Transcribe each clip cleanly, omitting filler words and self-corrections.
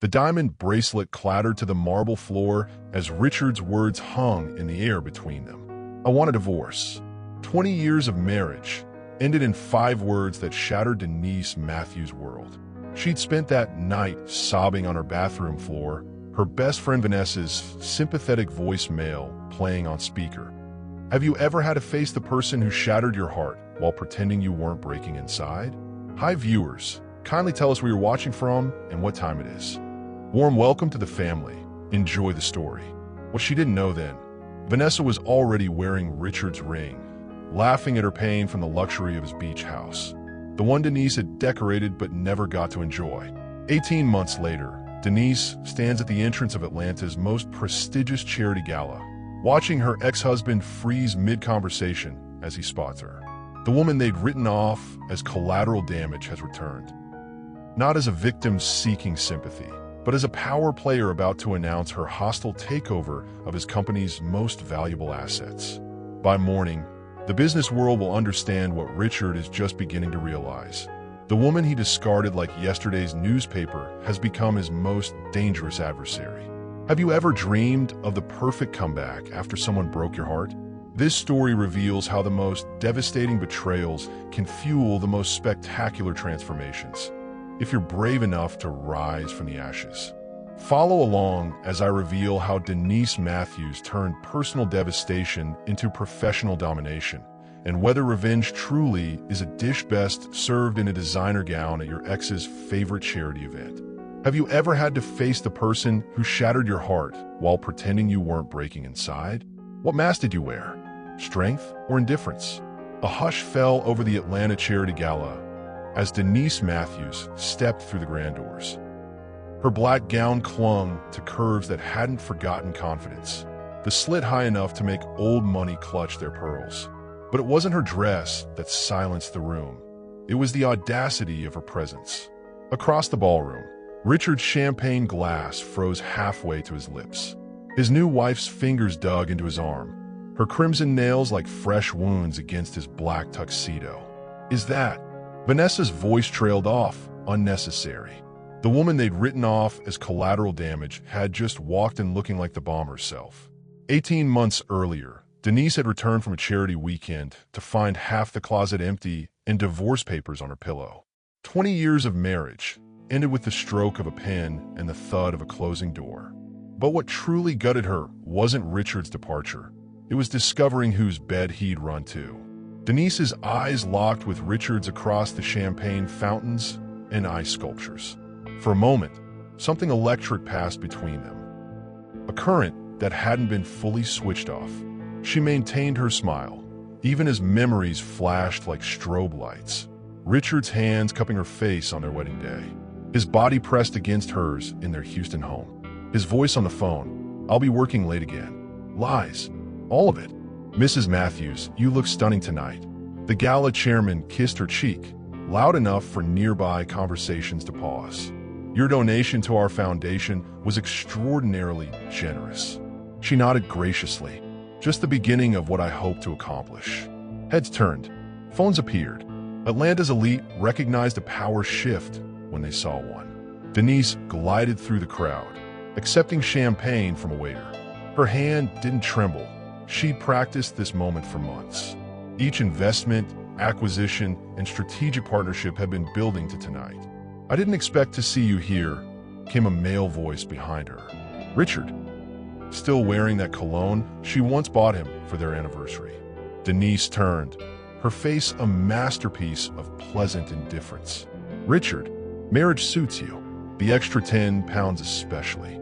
The diamond bracelet clattered to the marble floor as Richard's words hung in the air between them. I want a divorce. 20 years of marriage ended in 5 words that shattered Denise Matthews' world. She'd spent that night sobbing on her bathroom floor, her best friend Vanessa's sympathetic voicemail playing on speaker. Have you ever had to face the person who shattered your heart while pretending you weren't breaking inside? Hi viewers, kindly tell us where you're watching from and what time it is. Warm welcome to the family. Enjoy the story. What she didn't know then, Vanessa was already wearing Richard's ring, laughing at her pain from the luxury of his beach house, the one Denise had decorated but never got to enjoy. 18 months later, Denise stands at the entrance of Atlanta's most prestigious charity gala, watching her ex-husband freeze mid-conversation as he spots her. The woman they'd written off as collateral damage has returned, not as a victim seeking sympathy, but as a power player about to announce her hostile takeover of his company's most valuable assets. By morning, the business world will understand what Richard is just beginning to realize. The woman he discarded like yesterday's newspaper has become his most dangerous adversary. Have you ever dreamed of the perfect comeback after someone broke your heart? This story reveals how the most devastating betrayals can fuel the most spectacular transformations, if you're brave enough to rise from the ashes. Follow along as I reveal how Denise Matthews turned personal devastation into professional domination, and whether revenge truly is a dish best served in a designer gown at your ex's favorite charity event. Have you ever had to face the person who shattered your heart while pretending you weren't breaking inside? What mask did you wear? Strength or indifference? A hush fell over the Atlanta charity gala as Denise Matthews stepped through the grand doors. Her black gown clung to curves that hadn't forgotten confidence, the slit high enough to make old money clutch their pearls. But it wasn't her dress that silenced the room. It was the audacity of her presence. Across the ballroom, Richard's champagne glass froze halfway to his lips. His new wife's fingers dug into his arm, her crimson nails like fresh wounds against his black tuxedo. Is that? Vanessa's voice trailed off, unnecessary. The woman they'd written off as collateral damage had just walked in looking like the bomb herself. 18 months earlier, Denise had returned from a charity weekend to find half the closet empty and divorce papers on her pillow. 20 years of marriage ended with the stroke of a pen and the thud of a closing door. But what truly gutted her wasn't Richard's departure. It was discovering whose bed he'd run to. Denise's eyes locked with Richard's across the champagne fountains and ice sculptures. For a moment, something electric passed between them, a current that hadn't been fully switched off. She maintained her smile, even as memories flashed like strobe lights. Richard's hands cupping her face on their wedding day, his body pressed against hers in their Houston home. His voice on the phone, "I'll be working late again." Lies. All of it. "Mrs. Matthews, you look stunning tonight." The gala chairman kissed her cheek, loud enough for nearby conversations to pause. "Your donation to our foundation was extraordinarily generous." She nodded graciously. "Just the beginning of what I hope to accomplish." Heads turned. Phones appeared. Atlanta's elite recognized a power shift when they saw one. Denise glided through the crowd, accepting champagne from a waiter. Her hand didn't tremble. She'd practiced this moment for months. Each investment, acquisition, and strategic partnership had been building to tonight. "I didn't expect to see you here," came a male voice behind her. Richard, still wearing that cologne she once bought him for their anniversary. Denise turned, her face a masterpiece of pleasant indifference. "Richard, marriage suits you. The extra 10 pounds especially."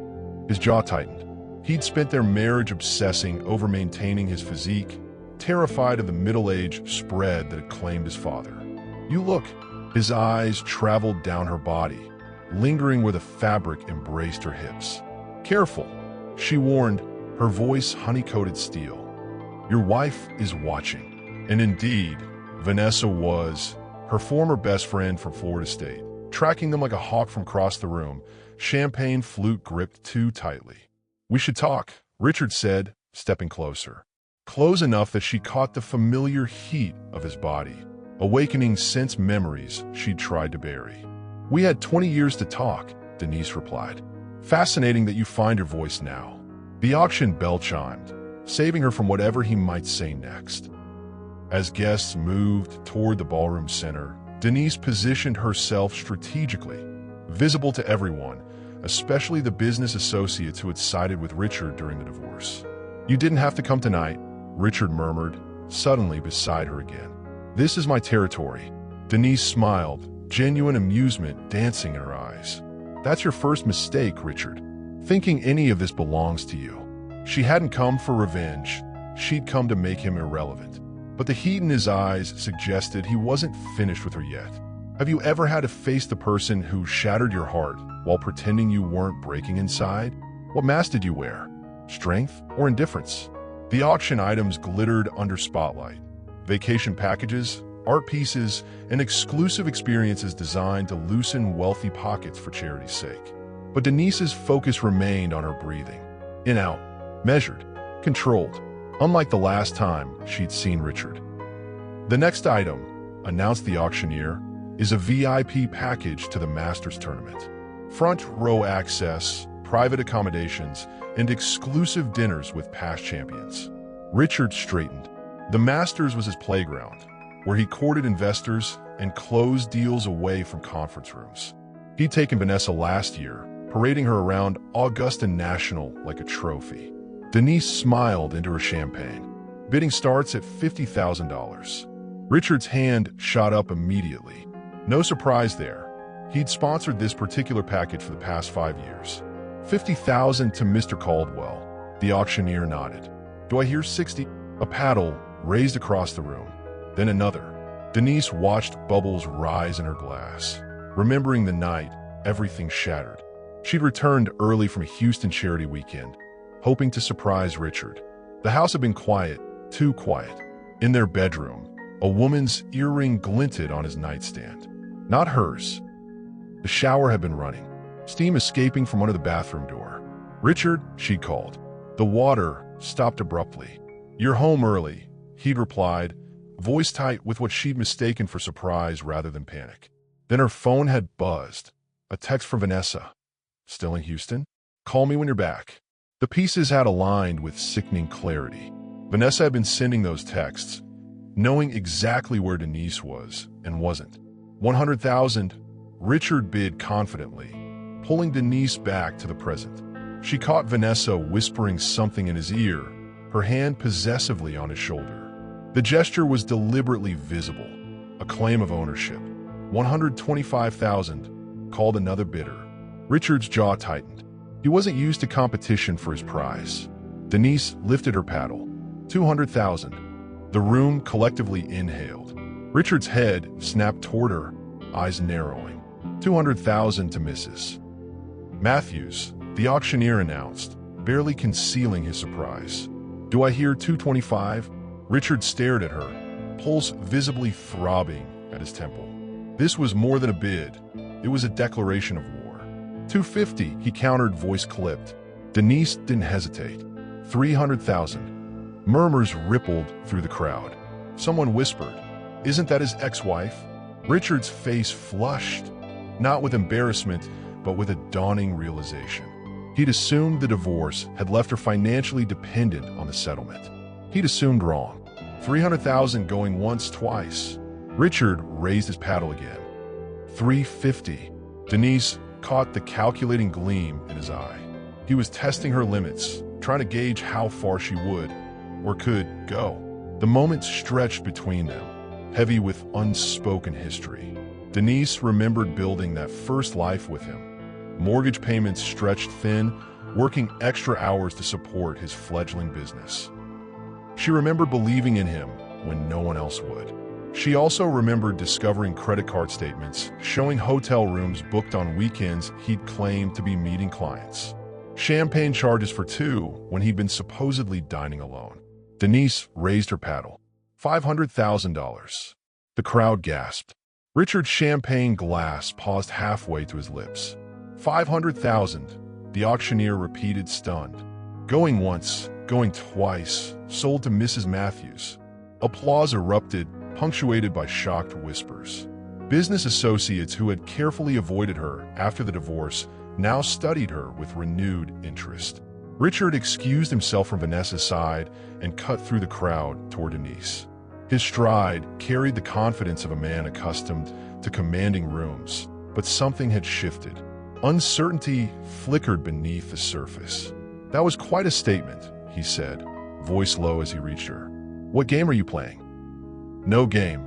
His jaw tightened. He'd spent their marriage obsessing over maintaining his physique, terrified of the middle-aged spread that had claimed his father. "You look." His eyes traveled down her body, lingering where the fabric embraced her hips. "Careful," she warned, her voice honey-coated steel. "Your wife is watching." And indeed, Vanessa was, her former best friend from Florida State, tracking them like a hawk from across the room, champagne flute gripped too tightly. "We should talk," Richard said, stepping closer. Close enough that she caught the familiar heat of his body, awakening sense memories she'd tried to bury. "We had 20 years to talk," Denise replied. Fascinating that you find your voice now. The auction bell chimed, saving her from whatever he might say next. As guests moved toward the ballroom center, Denise positioned herself strategically, visible to everyone, especially the business associates who had sided with Richard during the divorce. You didn't have to come tonight, Richard murmured, suddenly beside her again. This is my territory. Denise smiled, genuine amusement dancing in her eyes. That's your first mistake, Richard. Thinking any of this belongs to you. She hadn't come for revenge. She'd come to make him irrelevant. But the heat in his eyes suggested he wasn't finished with her yet. Have you ever had to face the person who shattered your heart while pretending you weren't breaking inside? What mask did you wear? Strength or indifference? The auction items glittered under spotlight. Vacation packages, art pieces, and exclusive experiences designed to loosen wealthy pockets for charity's sake. But Denise's focus remained on her breathing. In out, measured, controlled, unlike the last time she'd seen Richard. The next item, announced the auctioneer, is a VIP package to the Masters tournament. Front row access, private accommodations, and exclusive dinners with past champions. Richard straightened. The Masters was his playground, where he courted investors and closed deals away from conference rooms. He'd taken Vanessa last year, parading her around Augusta National like a trophy. Denise smiled into her champagne. Bidding starts at $50,000. Richard's hand shot up immediately. No surprise there. He'd sponsored this particular package for the past 5 years. $50,000 to Mr. Caldwell. The auctioneer nodded. Do I hear 60? A paddle raised across the room. Then another. Denise watched bubbles rise in her glass. Remembering the night, everything shattered. She'd returned early from a Houston charity weekend, hoping to surprise Richard. The house had been quiet, too quiet. In their bedroom, a woman's earring glinted on his nightstand. Not hers. The shower had been running, steam escaping from under the bathroom door. Richard, she called. The water stopped abruptly. You're home early, he'd replied, voice tight with what she'd mistaken for surprise rather than panic. Then her phone had buzzed. A text from Vanessa. Still in Houston? Call me when you're back. The pieces had aligned with sickening clarity. Vanessa had been sending those texts, knowing exactly where Denise was and wasn't. 100,000, Richard bid confidently, pulling Denise back to the present. She caught Vanessa whispering something in his ear, her hand possessively on his shoulder. The gesture was deliberately visible, a claim of ownership. 125,000, called another bidder. Richard's jaw tightened. He wasn't used to competition for his prize. Denise lifted her paddle. 200,000. The room collectively inhaled. Richard's head snapped toward her, eyes narrowing. 200,000 to Mrs. Matthews, the auctioneer announced, barely concealing his surprise. Do I hear 225? Richard stared at her, pulse visibly throbbing at his temple. This was more than a bid. It was a declaration of war. 250, he countered, voice clipped. Denise didn't hesitate. 300,000. Murmurs rippled through the crowd. Someone whispered, isn't that his ex-wife? Richard's face flushed, not with embarrassment, but with a dawning realization. He'd assumed the divorce had left her financially dependent on the settlement. He'd assumed wrong. 300,000 going once, twice. Richard raised his paddle again. 350. Denise caught the calculating gleam in his eye. He was testing her limits, trying to gauge how far she would, or could, go. The moments stretched between them, heavy with unspoken history. Denise remembered building that first life with him. Mortgage payments stretched thin, working extra hours to support his fledgling business. She remembered believing in him when no one else would. She also remembered discovering credit card statements showing hotel rooms booked on weekends he'd claimed to be meeting clients. Champagne charges for two when he'd been supposedly dining alone. Denise raised her paddle. $500,000. The crowd gasped. Richard's champagne glass paused halfway to his lips. 500,000, the auctioneer repeated, stunned. Going once, going twice, sold to Mrs. Matthews. Applause erupted, punctuated by shocked whispers. Business associates who had carefully avoided her after the divorce now studied her with renewed interest. Richard excused himself from Vanessa's side and cut through the crowd toward Denise. His stride carried the confidence of a man accustomed to commanding rooms, but something had shifted. Uncertainty flickered beneath the surface. "That was quite a statement," he said, voice low as he reached her. "What game are you playing?" "No game,"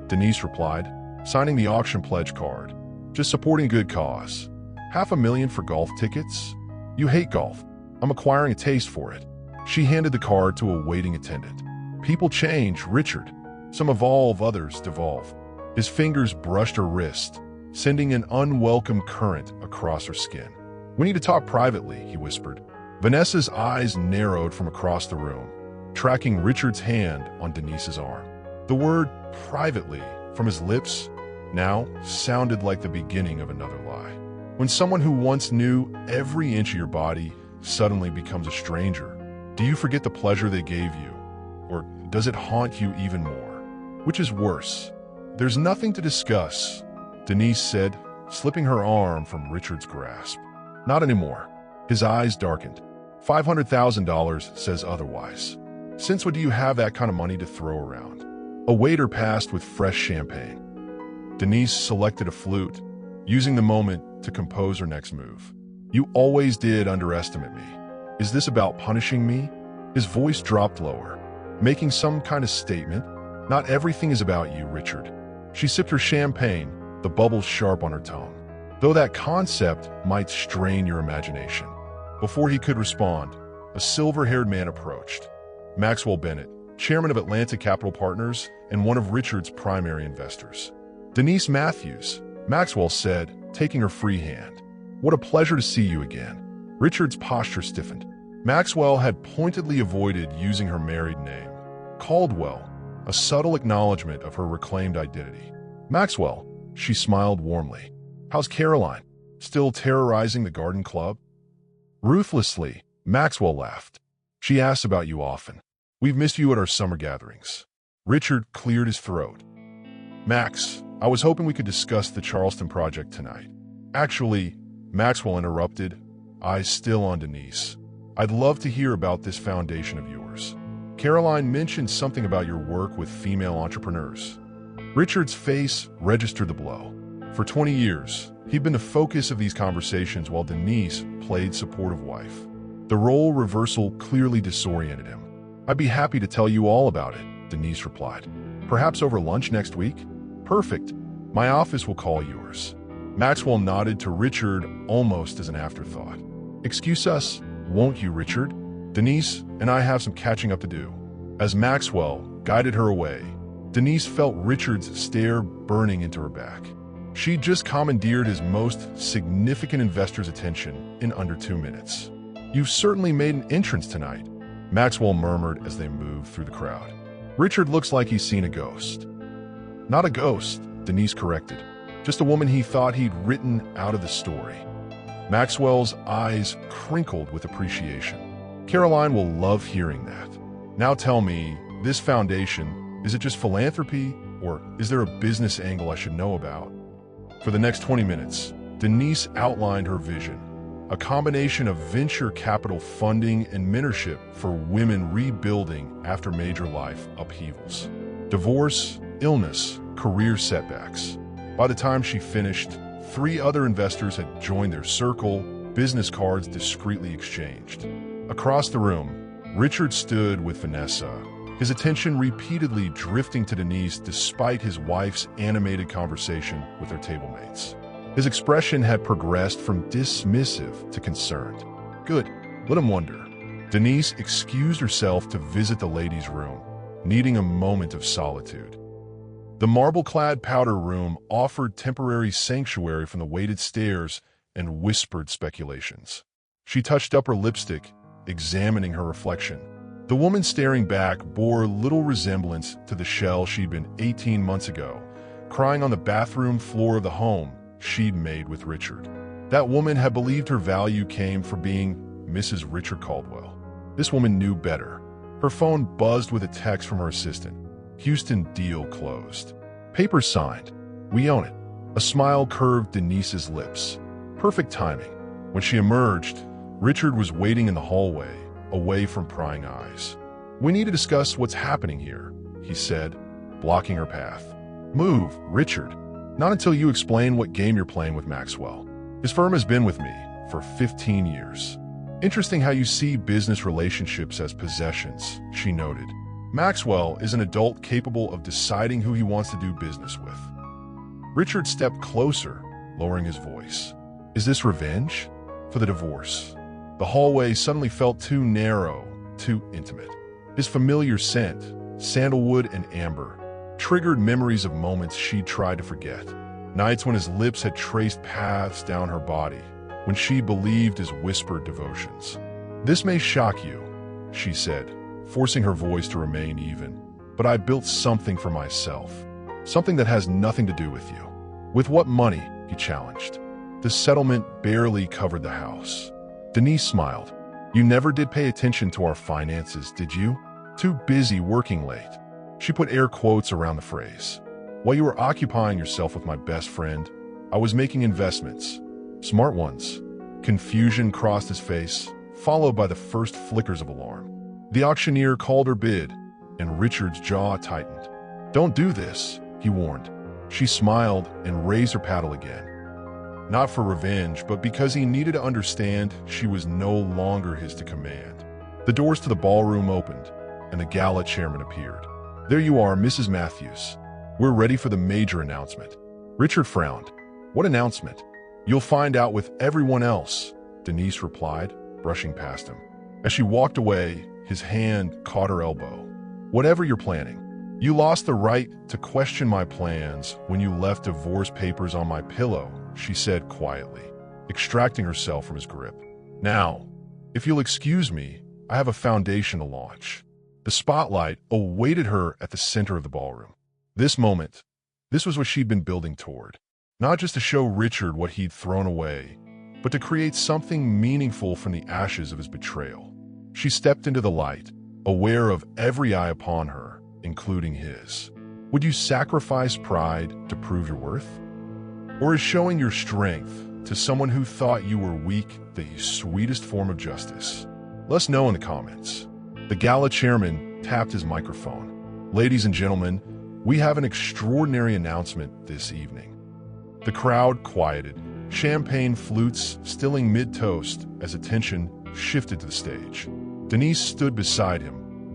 Denise replied, signing the auction pledge card. "Just supporting a good cause. $500,000 for golf tickets? You hate golf. I'm acquiring a taste for it." She handed the card to a waiting attendant. "People change, Richard. Some evolve, others devolve." His fingers brushed her wrist, sending an unwelcome current across her skin. "We need to talk privately," he whispered. Vanessa's eyes narrowed from across the room, tracking Richard's hand on Denise's arm. The word "privately" from his lips now sounded like the beginning of another lie. When someone who once knew every inch of your body suddenly becomes a stranger, do you forget the pleasure they gave you? Or does it haunt you even more? Which is worse? "There's nothing to discuss," Denise said, slipping her arm from Richard's grasp. "Not anymore." His eyes darkened. $500,000 says otherwise. Since when do you have that kind of money to throw around? A waiter passed with fresh champagne. Denise selected a flute, using the moment to compose her next move. "You always did underestimate me. Is this about punishing me?" His voice dropped lower, making some kind of statement. "Not everything is about you, Richard." She sipped her champagne, the bubbles sharp on her tongue. "Though that concept might strain your imagination." Before he could respond, a silver-haired man approached. Maxwell Bennett, chairman of Atlantic Capital Partners and one of Richard's primary investors. "Denise Matthews," Maxwell said, taking her free hand. "What a pleasure to see you again." Richard's posture stiffened. Maxwell had pointedly avoided using her married name. Caldwell, a subtle acknowledgement of her reclaimed identity. "Maxwell," she smiled warmly. "How's Caroline? Still terrorizing the garden club?" Ruthlessly, Maxwell laughed. "She asks about you often. We've missed you at our summer gatherings." Richard cleared his throat. "Max, I was hoping we could discuss the Charleston project tonight." "Actually," Maxwell interrupted, eyes still on Denise, "I'd love to hear about this foundation of yours. Caroline mentioned something about your work with female entrepreneurs." Richard's face registered the blow. For 20 years, he'd been the focus of these conversations while Denise played supportive wife. The role reversal clearly disoriented him. "I'd be happy to tell you all about it," Denise replied. "Perhaps over lunch next week?" "Perfect. My office will call yours." Maxwell nodded to Richard almost as an afterthought. "Excuse us, won't you, Richard? Denise and I have some catching up to do." As Maxwell guided her away, Denise felt Richard's stare burning into her back. She'd just commandeered his most significant investor's attention in under 2 minutes. "You've certainly made an entrance tonight," Maxwell murmured as they moved through the crowd. "Richard looks like he's seen a ghost." "Not a ghost," Denise corrected. "Just a woman he thought he'd written out of the story." Maxwell's eyes crinkled with appreciation. "Caroline will love hearing that. Now tell me, this foundation, is it just philanthropy, or is there a business angle I should know about?" For the next 20 minutes, Denise outlined her vision, a combination of venture capital funding and mentorship for women rebuilding after major life upheavals. Divorce, illness, career setbacks. By the time she finished, 3 other investors had joined their circle, business cards discreetly exchanged. Across the room, Richard stood with Vanessa, his attention repeatedly drifting to Denise despite his wife's animated conversation with her table mates. His expression had progressed from dismissive to concerned. "Good, let him wonder." Denise excused herself to visit the ladies' room, needing a moment of solitude. The marble-clad powder room offered temporary sanctuary from the weighted stairs and whispered speculations. She touched up her lipstick, examining her reflection. The woman staring back bore little resemblance to the shell she'd been 18 months ago, crying on the bathroom floor of the home she'd made with Richard. That woman had believed her value came from being Mrs. Richard Caldwell. This woman knew better. Her phone buzzed with a text from her assistant. "Houston deal closed. Paper signed. We own it." A smile curved Denise's lips. Perfect timing. When she emerged, Richard was waiting in the hallway, away from prying eyes. "We need to discuss what's happening here," he said, blocking her path. "Move, Richard. Not until you explain what game you're playing with Maxwell. His firm has been with me for 15 years. Interesting how you see business relationships as possessions," she noted. "Maxwell is an adult capable of deciding who he wants to do business with." Richard stepped closer, lowering his voice. "Is this revenge for the divorce?" The hallway suddenly felt too narrow, too intimate. His familiar scent, sandalwood and amber, triggered memories of moments she'd tried to forget. Nights when his lips had traced paths down her body, when she believed his whispered devotions. "This may shock you," she said, forcing her voice to remain even, "but I built something for myself. Something that has nothing to do with you." "With what money?" he challenged. "The settlement barely covered the house." Denise smiled. "You never did pay attention to our finances, did you? Too busy working late." She put air quotes around the phrase. "While you were occupying yourself with my best friend, I was making investments. Smart ones." Confusion crossed his face, followed by the first flickers of alarm. The auctioneer called her bid, and Richard's jaw tightened. "Don't do this," he warned. She smiled and raised her paddle again. Not for revenge, but because he needed to understand she was no longer his to command. The doors to the ballroom opened, and the gala chairman appeared. "There you are, Mrs. Matthews. We're ready for the major announcement." Richard frowned. "What announcement?" "You'll find out with everyone else," Denise replied, brushing past him. As she walked away, his hand caught her elbow. "Whatever you're planning, you lost the right to question my plans when you left divorce papers on my pillow," she said quietly, extracting herself from his grip. "Now, if you'll excuse me, I have a foundation to launch." The spotlight awaited her at the center of the ballroom. This moment, this was what she'd been building toward. Not just to show Richard what he'd thrown away, but to create something meaningful from the ashes of his betrayal. She stepped into the light, aware of every eye upon her, including his. Would you sacrifice pride to prove your worth? Or is showing your strength to someone who thought you were weak the sweetest form of justice? Let us know in the comments. The gala chairman tapped his microphone. "Ladies and gentlemen, we have an extraordinary announcement this evening." The crowd quieted, champagne flutes stilling mid-toast as attention shifted to the stage. Denise stood beside him,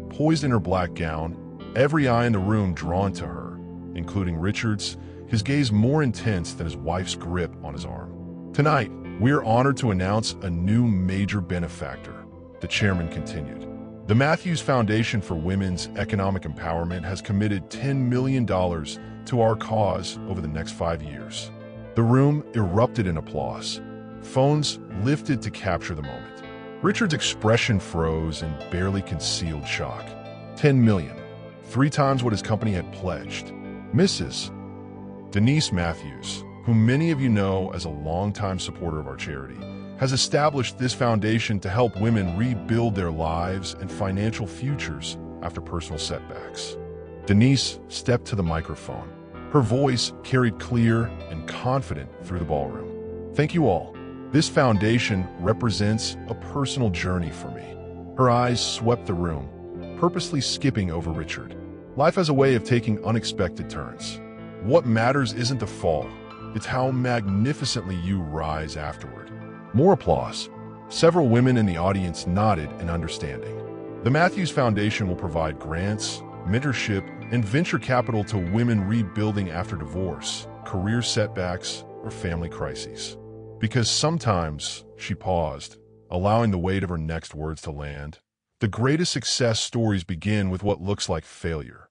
poised in her black gown, every eye in the room drawn to her, including Richard's, his gaze more intense than his wife's grip on his arm. "Tonight, we are honored to announce a new major benefactor," the chairman continued. "The Matthews Foundation for Women's Economic Empowerment has committed $10 million to our cause over the next 5 years." The room erupted in applause. Phones lifted to capture the moment. Richard's expression froze in barely concealed shock. 10 million, 3 times what his company had pledged. Mrs. Denise Matthews, whom many of you know as a longtime supporter of our charity, has established this foundation to help women rebuild their lives and financial futures after personal setbacks. Denise stepped to the microphone. Her voice carried clear and confident through the ballroom. "Thank you all. This foundation represents a personal journey for me." Her eyes swept the room, purposely skipping over Richard. Life has a way of taking unexpected turns. What matters isn't the fall, it's how magnificently you rise afterward. More applause. Several women in the audience nodded in understanding. The Matthews Foundation will provide grants, mentorship, and venture capital to women rebuilding after divorce, career setbacks, or family crises. Because sometimes, she paused, allowing the weight of her next words to land, the greatest success stories begin with what looks like failure.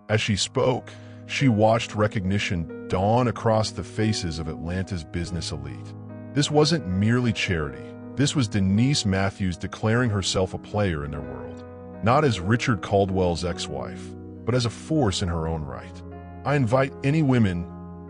As she spoke, she watched recognition dawn across the faces of Atlanta's business elite. This wasn't merely charity. This was Denise Matthews declaring herself a player in their world. Not as Richard Caldwell's ex-wife, but as a force in her own right. I invite any women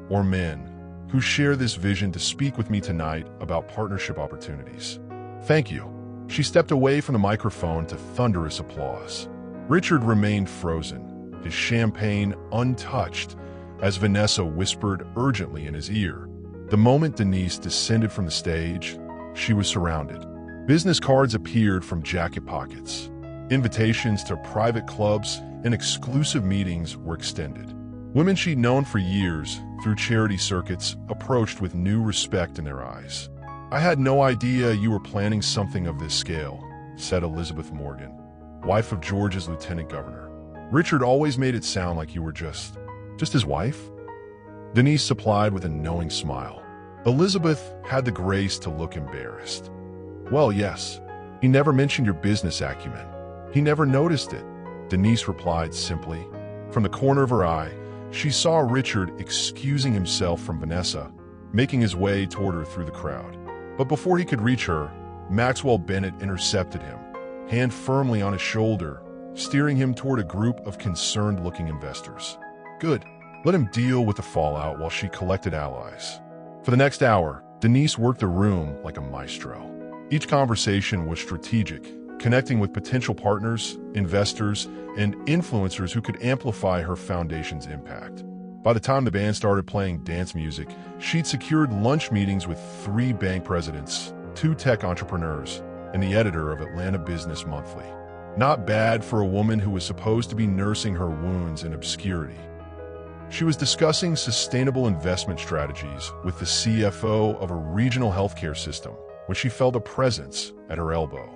or men who share this vision to speak with me tonight about partnership opportunities. Thank you. She stepped away from the microphone to thunderous applause. Richard remained frozen, his champagne untouched, as Vanessa whispered urgently in his ear. The moment Denise descended from the stage, she was surrounded. Business cards appeared from jacket pockets. Invitations to private clubs and exclusive meetings were extended. Women she'd known for years through charity circuits approached with new respect in their eyes. "I had no idea you were planning something of this scale," said Elizabeth Morgan, wife of Georgia's lieutenant governor. "Richard always made it sound like you were just his wife?" Denise supplied with a knowing smile. Elizabeth had the grace to look embarrassed. "Well, yes. He never mentioned your business acumen. He never noticed it," Denise replied simply. From the corner of her eye, she saw Richard excusing himself from Vanessa, making his way toward her through the crowd. But before he could reach her, Maxwell Bennett intercepted him, hand firmly on his shoulder, steering him toward a group of concerned-looking investors. "Good. Let him deal with the fallout while she collected allies." For the next hour, Denise worked the room like a maestro. Each conversation was strategic, connecting with potential partners, investors, and influencers who could amplify her foundation's impact. By the time the band started playing dance music, she'd secured lunch meetings with 3 bank presidents, 2 tech entrepreneurs, and the editor of Atlanta Business Monthly. Not bad for a woman who was supposed to be nursing her wounds in obscurity. She was discussing sustainable investment strategies with the CFO of a regional healthcare system when she felt a presence at her elbow.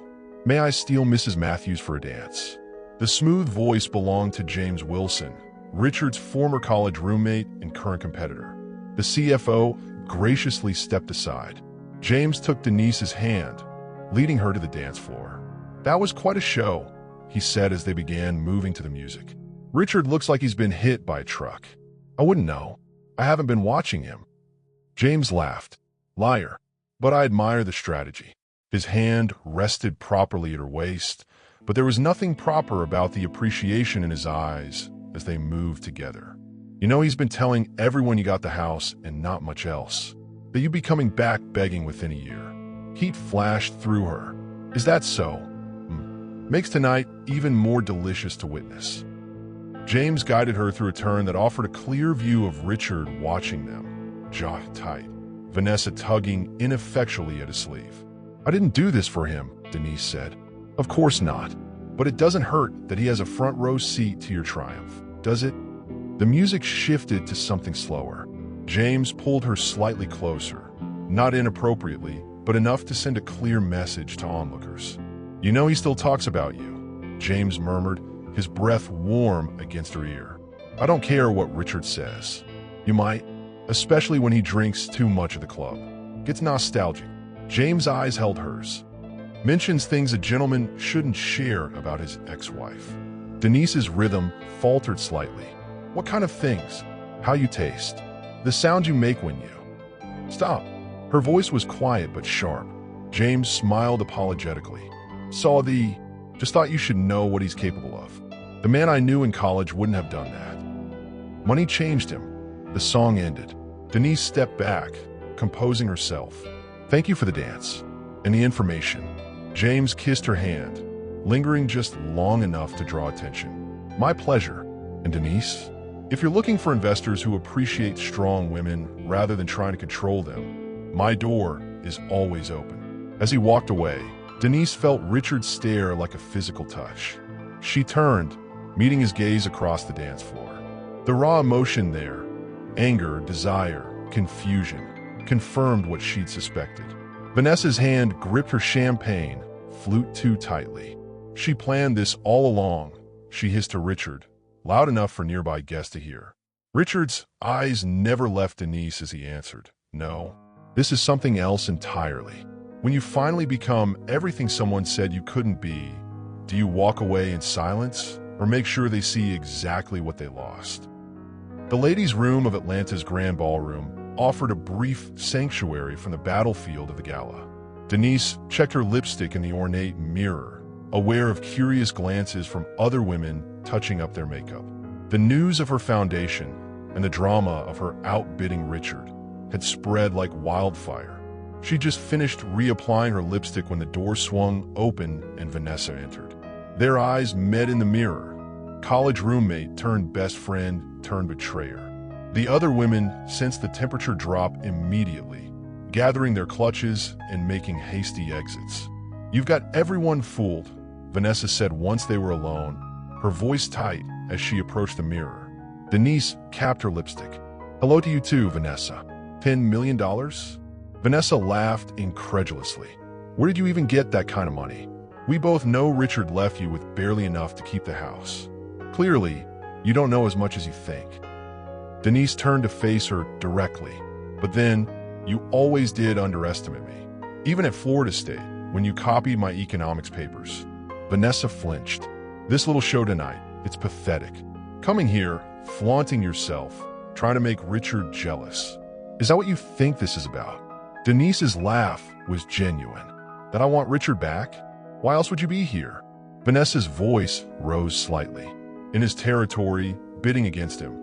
"May I steal Mrs. Matthews for a dance?" The smooth voice belonged to James Wilson, Richard's former college roommate and current competitor. The CFO graciously stepped aside. James took Denise's hand, leading her to the dance floor. "That was quite a show," he said as they began moving to the music. "Richard looks like he's been hit by a truck." "I wouldn't know. I haven't been watching him." James laughed. "Liar. But I admire the strategy." His hand rested properly at her waist, but there was nothing proper about the appreciation in his eyes as they moved together. "You know, he's been telling everyone you got the house and not much else, that you'd be coming back begging within a year." Heat flashed through her. "Is that so? Makes tonight even more delicious to witness." James guided her through a turn that offered a clear view of Richard watching them, jaw tight, Vanessa tugging ineffectually at his sleeve. "I didn't do this for him," Denise said. "Of course not. But it doesn't hurt that he has a front row seat to your triumph, does it?" The music shifted to something slower. James pulled her slightly closer, not inappropriately, but enough to send a clear message to onlookers. "You know he still talks about you," James murmured, his breath warm against her ear. "I don't care what Richard says. You might, especially when he drinks too much at the club. Gets nostalgic." James' eyes held hers. "Mentions things a gentleman shouldn't share about his ex-wife." Denise's rhythm faltered slightly. "What kind of things? How you taste? The sound you make when you—" "Stop." Her voice was quiet but sharp. James smiled apologetically. Just thought you should know what he's capable of. The man I knew in college wouldn't have done that. Money changed him." The song ended. Denise stepped back, composing herself. "Thank you for the dance and the information." James kissed her hand, lingering just long enough to draw attention. "My pleasure." And Denise, if you're looking for investors who appreciate strong women rather than trying to control them, my door is always open. As he walked away, Denise felt Richard stare like a physical touch. She turned, meeting his gaze across the dance floor. The raw emotion there, anger, desire, confusion, confirmed what she'd suspected. Vanessa's hand gripped her champagne, flute too tightly. "She planned this all along," she hissed to Richard, loud enough for nearby guests to hear. Richard's eyes never left Denise as he answered, "No, this is something else entirely." When you finally become everything someone said you couldn't be, do you walk away in silence or make sure they see exactly what they lost? The ladies' room of Atlanta's Grand Ballroom offered a brief sanctuary from the battlefield of the gala. Denise checked her lipstick in the ornate mirror, aware of curious glances from other women touching up their makeup. The news of her foundation and the drama of her outbidding Richard had spread like wildfire. She just finished reapplying her lipstick when the door swung open and Vanessa entered. Their eyes met in the mirror. College roommate turned best friend turned betrayer. The other women sensed the temperature drop immediately, gathering their clutches and making hasty exits. "You've got everyone fooled," Vanessa said once they were alone, her voice tight as she approached the mirror. Denise capped her lipstick. "Hello to you too, Vanessa. $10 million? Vanessa laughed incredulously. "Where did you even get that kind of money? We both know Richard left you with barely enough to keep the house. Clearly, you don't know as much as you think." Denise turned to face her directly. "But then, you always did underestimate me. Even at Florida State, when you copied my economics papers." Vanessa flinched. "This little show tonight, it's pathetic. Coming here, flaunting yourself, trying to make Richard jealous. Is that what you think this is about?" Denise's laugh was genuine. "That I want Richard back? Why else would you be here?" Vanessa's voice rose slightly. "In his territory, bidding against him,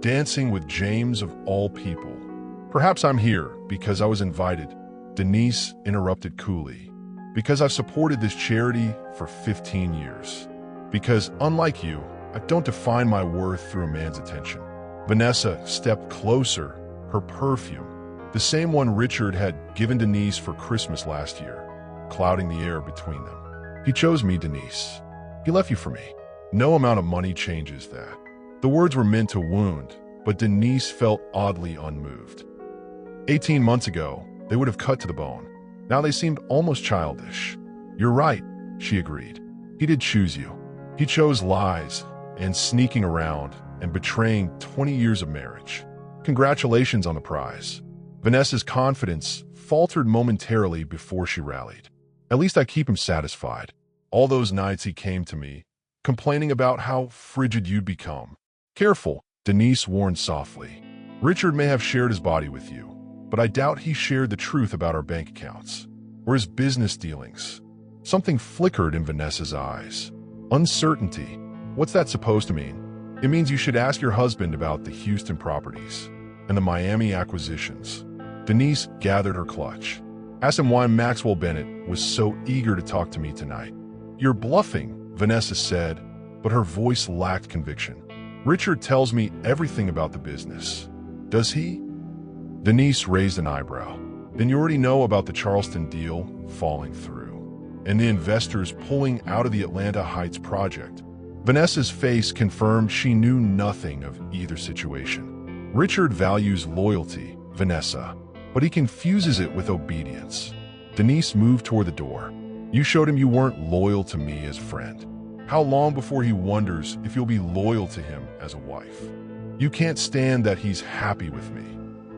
dancing with James of all people. Perhaps I'm here because I was invited," Denise interrupted coolly. "Because I've supported this charity for 15 years. Because, unlike you, I don't define my worth through a man's attention." Vanessa stepped closer, her perfume, the same one Richard had given Denise for Christmas last year, clouding the air between them. "He chose me, Denise. He left you for me. No amount of money changes that." The words were meant to wound, but Denise felt oddly unmoved. 18 months ago, they would have cut to the bone. Now they seemed almost childish. "You're right," she agreed. "He did choose you. He chose lies and sneaking around and betraying 20 years of marriage. Congratulations on the prize." Vanessa's confidence faltered momentarily before she rallied. "At least I keep him satisfied. All those nights he came to me, complaining about how frigid you'd become." "Careful," Denise warned softly. "Richard may have shared his body with you, but I doubt he shared the truth about our bank accounts or his business dealings." Something flickered in Vanessa's eyes. "Uncertainty. What's that supposed to mean?" "It means you should ask your husband about the Houston properties and the Miami acquisitions." Denise gathered her clutch. "Ask him why Maxwell Bennett was so eager to talk to me tonight." "You're bluffing," Vanessa said, but her voice lacked conviction. "Richard tells me everything about the business." "Does he?" Denise raised an eyebrow. "Then you already know about the Charleston deal falling through and the investors pulling out of the Atlanta Heights project." Vanessa's face confirmed she knew nothing of either situation. "Richard values loyalty, Vanessa, but he confuses it with obedience." Denise moved toward the door. "You showed him you weren't loyal to me as a friend. How long before he wonders if you'll be loyal to him as a wife? You can't stand that he's happy with me."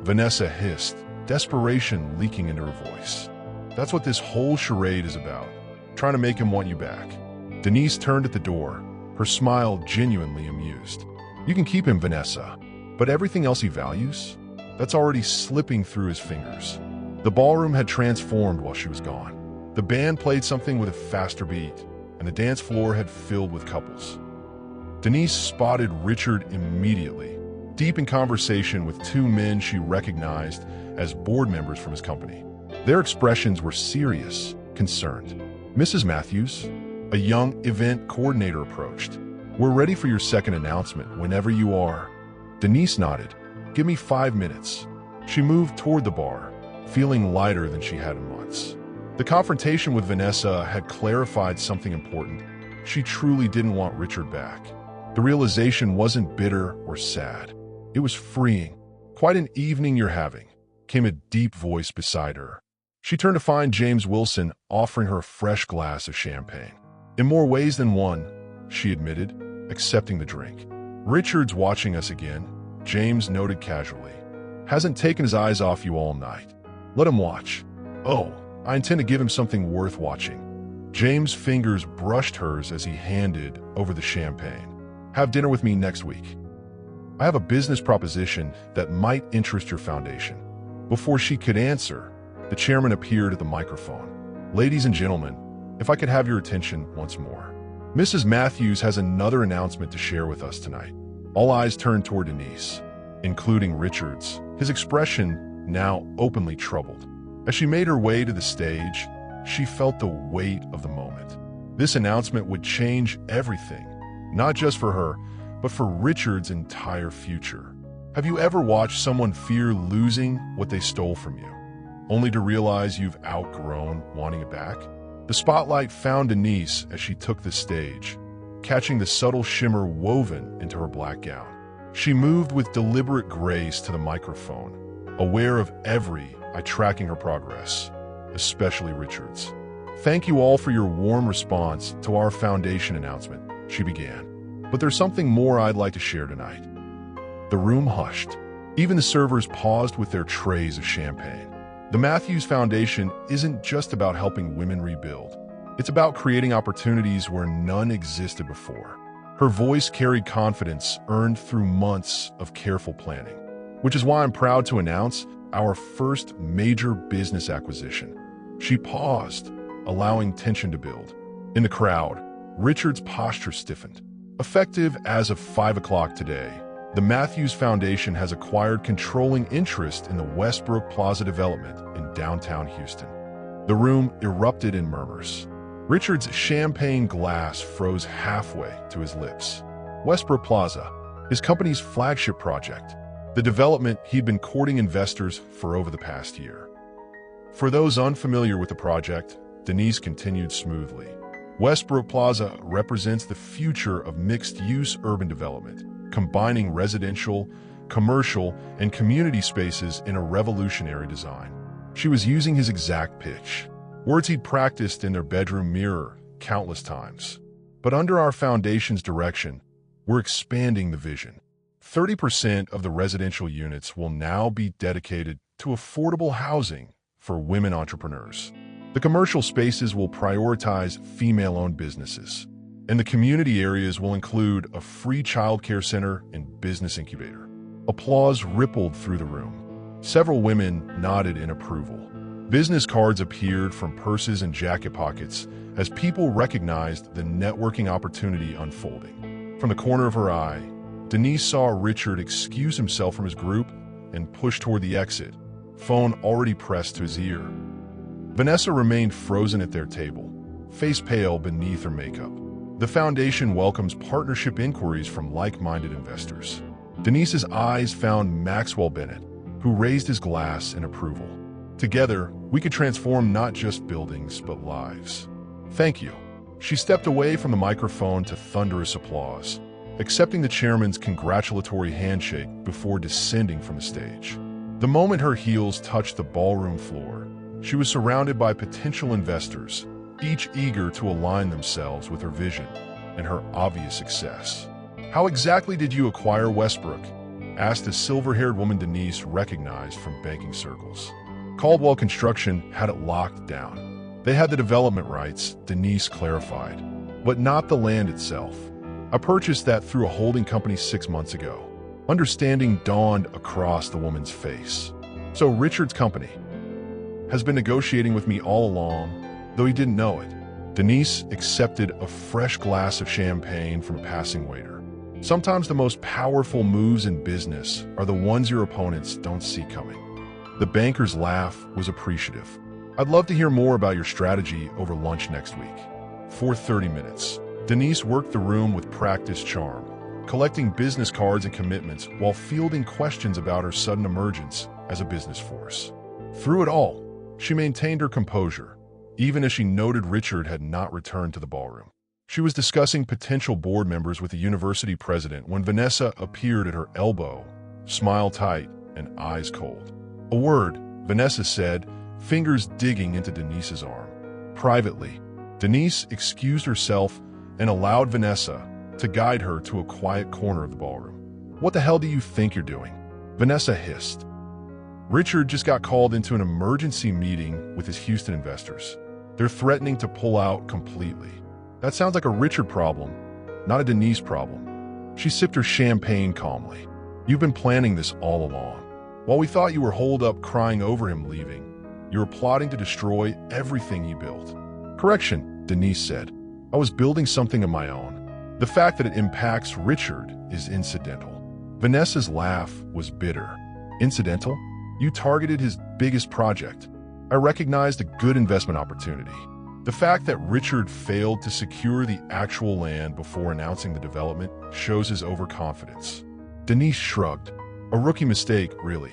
Vanessa hissed, desperation leaking into her voice. "That's what this whole charade is about, trying to make him want you back." Denise turned at the door, her smile genuinely amused. "You can keep him, Vanessa, but everything else he values? That's already slipping through his fingers." The ballroom had transformed while she was gone. The band played something with a faster beat, and the dance floor had filled with couples. Denise spotted Richard immediately, deep in conversation with two men she recognized as board members from his company. Their expressions were serious, concerned. "Mrs. Matthews," a young event coordinator approached. "We're ready for your second announcement whenever you are." Denise nodded. "Give me 5 minutes." She moved toward the bar, feeling lighter than she had in months. The confrontation with Vanessa had clarified something important. She truly didn't want Richard back. The realization wasn't bitter or sad. It was freeing. "Quite an evening you're having," came a deep voice beside her. She turned to find James Wilson offering her a fresh glass of champagne. "In more ways than one," she admitted, accepting the drink. "Richard's watching us again," James noted casually. "Hasn't taken his eyes off you all night. Let him watch." "Oh, I intend to give him something worth watching." James' fingers brushed hers as he handed over the champagne. "Have dinner with me next week. I have a business proposition that might interest your foundation." Before she could answer, the chairman appeared at the microphone. "Ladies and gentlemen, if I could have your attention once more. Mrs. Matthews has another announcement to share with us tonight." All eyes turned toward Denise, including Richard's, his expression now openly troubled. As she made her way to the stage, she felt the weight of the moment. This announcement would change everything, not just for her, but for Richard's entire future. Have you ever watched someone fear losing what they stole from you? only to realize you've outgrown wanting it back? The spotlight found Denise as she took the stage, catching the subtle shimmer woven into her black gown. She moved with deliberate grace to the microphone, aware of every eye tracking her progress, especially Richard's. "Thank you all for your warm response to our foundation announcement," she began. "But there's something more I'd like to share tonight." The room hushed. Even the servers paused with their trays of champagne. The Matthews Foundation isn't just about helping women rebuild. It's about creating opportunities where none existed before. Her voice carried confidence earned through months of careful planning, which is why I'm proud to announce our first major business acquisition. She paused, allowing tension to build. In the crowd, Richard's posture stiffened. Effective as of 5 o'clock today, the Matthews Foundation has acquired controlling interest in the Westbrook Plaza development in downtown Houston. The room erupted in murmurs. Richard's champagne glass froze halfway to his lips. Westbrook Plaza, his company's flagship project, the development he'd been courting investors for over the past year. For those unfamiliar with the project, Denise continued smoothly. Westbrook Plaza represents the future of mixed-use urban development, combining residential, commercial, and community spaces in a revolutionary design. She was using his exact pitch, words he'd practiced in their bedroom mirror countless times. But under our foundation's direction, we're expanding the vision. 30% of the residential units will now be dedicated to affordable housing for women entrepreneurs. The commercial spaces will prioritize female-owned businesses, and the community areas will include a free childcare center and business incubator. Applause rippled through the room. Several women nodded in approval. Business cards appeared from purses and jacket pockets as people recognized the networking opportunity unfolding. From the corner of her eye, Denise saw Richard excuse himself from his group and push toward the exit, phone already pressed to his ear. Vanessa remained frozen at their table, face pale beneath her makeup. The foundation welcomes partnership inquiries from like-minded investors. Denise's eyes found Maxwell Bennett, who raised his glass in approval. Together, we could transform not just buildings, but lives. "Thank you." She stepped away from the microphone to thunderous applause, accepting the chairman's congratulatory handshake before descending from the stage. The moment her heels touched the ballroom floor, she was surrounded by potential investors, each eager to align themselves with her vision and her obvious success. "How exactly did you acquire Westbrook?" asked a silver-haired woman Denise recognized from banking circles. Caldwell Construction had it locked down. They had the development rights, Denise clarified, but not the land itself. "I purchased that through a holding company 6 months ago." Understanding dawned across the woman's face. "So Richard's company has been negotiating with me all along, though he didn't know it." Denise accepted a fresh glass of champagne from a passing waiter. Sometimes the most powerful moves in business are the ones your opponents don't see coming. The banker's laugh was appreciative. "I'd love to hear more about your strategy over lunch next week." For 30 minutes, Denise worked the room with practiced charm, collecting business cards and commitments while fielding questions about her sudden emergence as a business force. Through it all, she maintained her composure, even as she noted Richard had not returned to the ballroom. She was discussing potential board members with the university president when Vanessa appeared at her elbow, smile tight and eyes cold. "A word," Vanessa said, fingers digging into Denise's arm. Privately, Denise excused herself and allowed Vanessa to guide her to a quiet corner of the ballroom. "What the hell do you think you're doing?" Vanessa hissed. "Richard just got called into an emergency meeting with his Houston investors. They're threatening to pull out completely." "That sounds like a Richard problem, not a Denise problem." She sipped her champagne calmly. "You've been planning this all along. While we thought you were holed up crying over him leaving, you were plotting to destroy everything he built." "Correction," Denise said. "I was building something of my own. The fact that it impacts Richard is incidental." Vanessa's laugh was bitter. "Incidental? You targeted his biggest project. I recognized a good investment opportunity. The fact that Richard failed to secure the actual land before announcing the development shows his overconfidence." Denise shrugged. "A rookie mistake, really.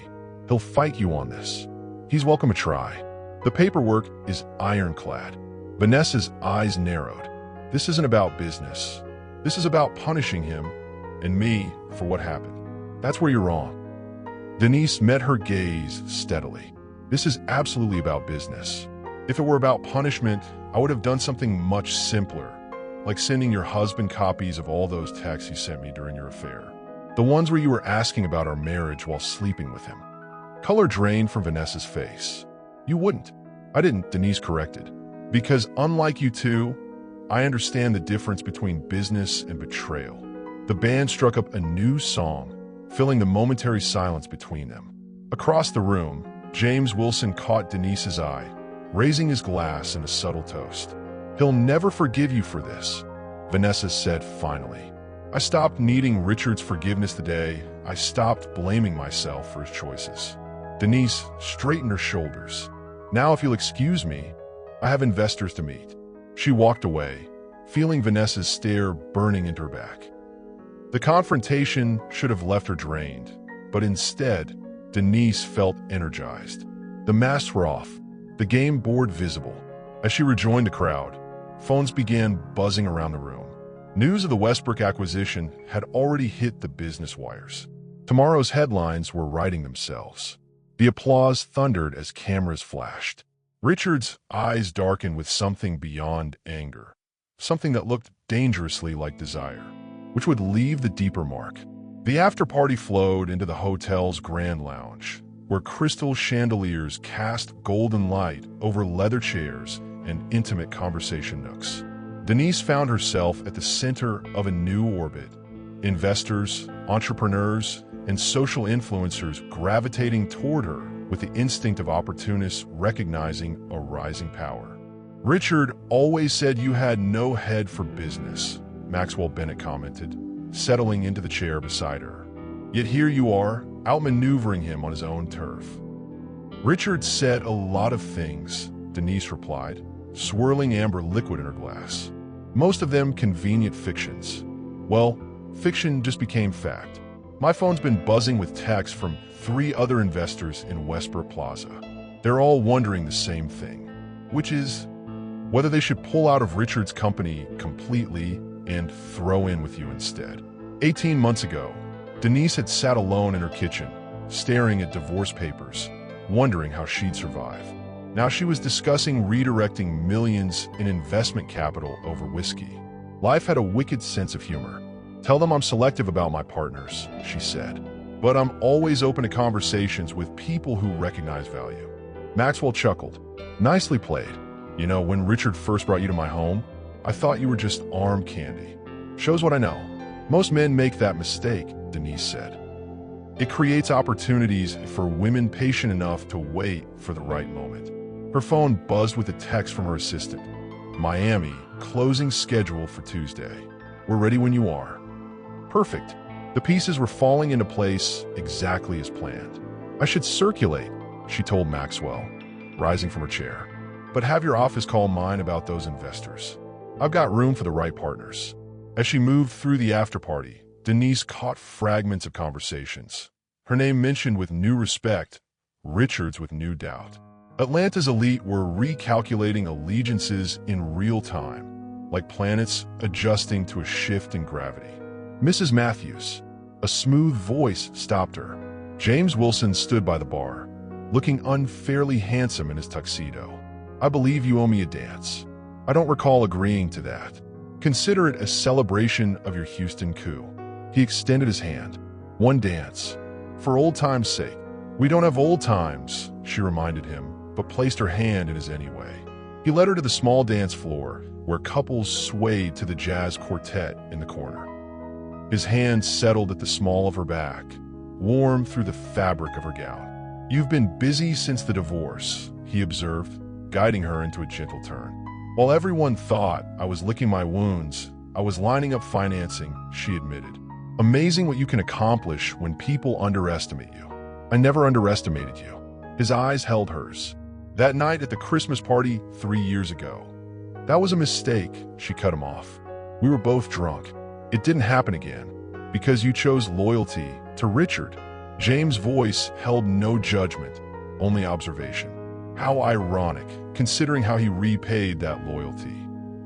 He'll fight you on this." He's welcome to try. The paperwork is ironclad. Vanessa's eyes narrowed. This isn't about business. This is about punishing him and me for what happened. That's where you're wrong. Denise met her gaze steadily. This is absolutely about business. If it were about punishment, I would have done something much simpler, like sending your husband copies of all those texts you sent me during your affair. The ones where you were asking about our marriage while sleeping with him. Color drained from Vanessa's face. You wouldn't. I didn't, Denise corrected. Because unlike you two, I understand the difference between business and betrayal. The band struck up a new song, filling the momentary silence between them. Across the room, James Wilson caught Denise's eye, raising his glass in a subtle toast. He'll never forgive you for this, Vanessa said finally. I stopped needing Richard's forgiveness the day I stopped blaming myself for his choices. Denise straightened her shoulders. Now, if you'll excuse me, I have investors to meet. She walked away, feeling Vanessa's stare burning into her back. The confrontation should have left her drained, but instead, Denise felt energized. The masks were off, the game board visible. As she rejoined the crowd, phones began buzzing around the room. News of the Westbrook acquisition had already hit the business wires. Tomorrow's headlines were writing themselves. The applause thundered as cameras flashed. Richard's eyes darkened with something beyond anger, something that looked dangerously like desire, which would leave the deeper mark. The after-party flowed into the hotel's grand lounge, where crystal chandeliers cast golden light over leather chairs and intimate conversation nooks. Denise found herself at the center of a new orbit. Investors, entrepreneurs, and social influencers gravitating toward her with the instinct of opportunists recognizing a rising power. Richard always said you had no head for business, Maxwell Bennett commented, settling into the chair beside her. Yet here you are, outmaneuvering him on his own turf. Richard said a lot of things, Denise replied, swirling amber liquid in her glass. Most of them convenient fictions. Well, fiction just became fact. My phone's been buzzing with texts from 3 other investors in Westbrook Plaza. They're all wondering the same thing, which is whether they should pull out of Richard's company completely and throw in with you instead. 18 months ago, Denise had sat alone in her kitchen, staring at divorce papers, wondering how she'd survive. Now she was discussing redirecting millions in investment capital over whiskey. Life had a wicked sense of humor. Tell them I'm selective about my partners, she said. But I'm always open to conversations with people who recognize value. Maxwell chuckled. Nicely played. You know, when Richard first brought you to my home, I thought you were just arm candy. Shows what I know. Most men make that mistake, Denise said. It creates opportunities for women patient enough to wait for the right moment. Her phone buzzed with a text from her assistant. Miami, closing schedule for Tuesday. We're ready when you are. Perfect. The pieces were falling into place exactly as planned. I should circulate, she told Maxwell, rising from her chair. But have your office call mine about those investors. I've got room for the right partners. As she moved through the after-party, Denise caught fragments of conversations. Her name mentioned with new respect, Richard's with new doubt. Atlanta's elite were recalculating allegiances in real time, like planets adjusting to a shift in gravity. Mrs. Matthews, a smooth voice stopped her. James Wilson stood by the bar, looking unfairly handsome in his tuxedo. I believe you owe me a dance. I don't recall agreeing to that. Consider it a celebration of your Houston coup. He extended his hand. One dance. For old time's sake. We don't have old times, she reminded him, but placed her hand in his anyway. He led her to the small dance floor, where couples swayed to the jazz quartet in the corner. His hand settled at the small of her back, warm through the fabric of her gown. You've been busy since the divorce, he observed, guiding her into a gentle turn. While everyone thought I was licking my wounds, I was lining up financing, she admitted. Amazing what you can accomplish when people underestimate you. I never underestimated you. His eyes held hers. That night at the Christmas party 3 years ago. That was a mistake, she cut him off. We were both drunk. It didn't happen again, because you chose loyalty to Richard. James' voice held no judgment, only observation. How ironic, considering how he repaid that loyalty.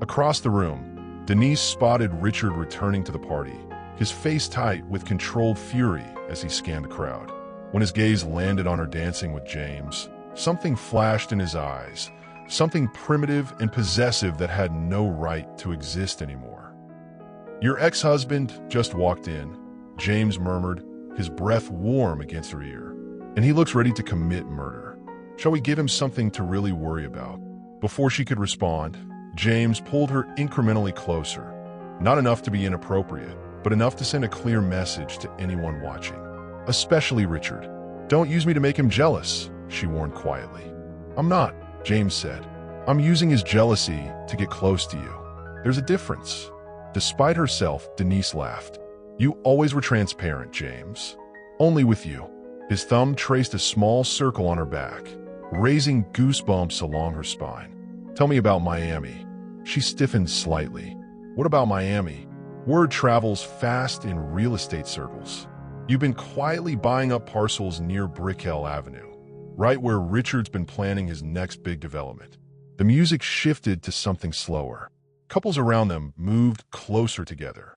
Across the room, Denise spotted Richard returning to the party, his face tight with controlled fury as he scanned the crowd. When his gaze landed on her dancing with James, something flashed in his eyes, something primitive and possessive that had no right to exist anymore. "Your ex-husband just walked in," James murmured, his breath warm against her ear. "And he looks ready to commit murder. Shall we give him something to really worry about?" Before she could respond, James pulled her incrementally closer. Not enough to be inappropriate, but enough to send a clear message to anyone watching. Especially Richard. "Don't use me to make him jealous," she warned quietly. "I'm not," James said. "I'm using his jealousy to get close to you. There's a difference." Despite herself, Denise laughed. "You always were transparent, James. Only with you." His thumb traced a small circle on her back, raising goosebumps along her spine. "Tell me about Miami." She stiffened slightly. "What about Miami?" Word travels fast in real estate circles. "You've been quietly buying up parcels near Brickell Avenue, right where Richard's been planning his next big development." The music shifted to something slower. Couples around them moved closer together.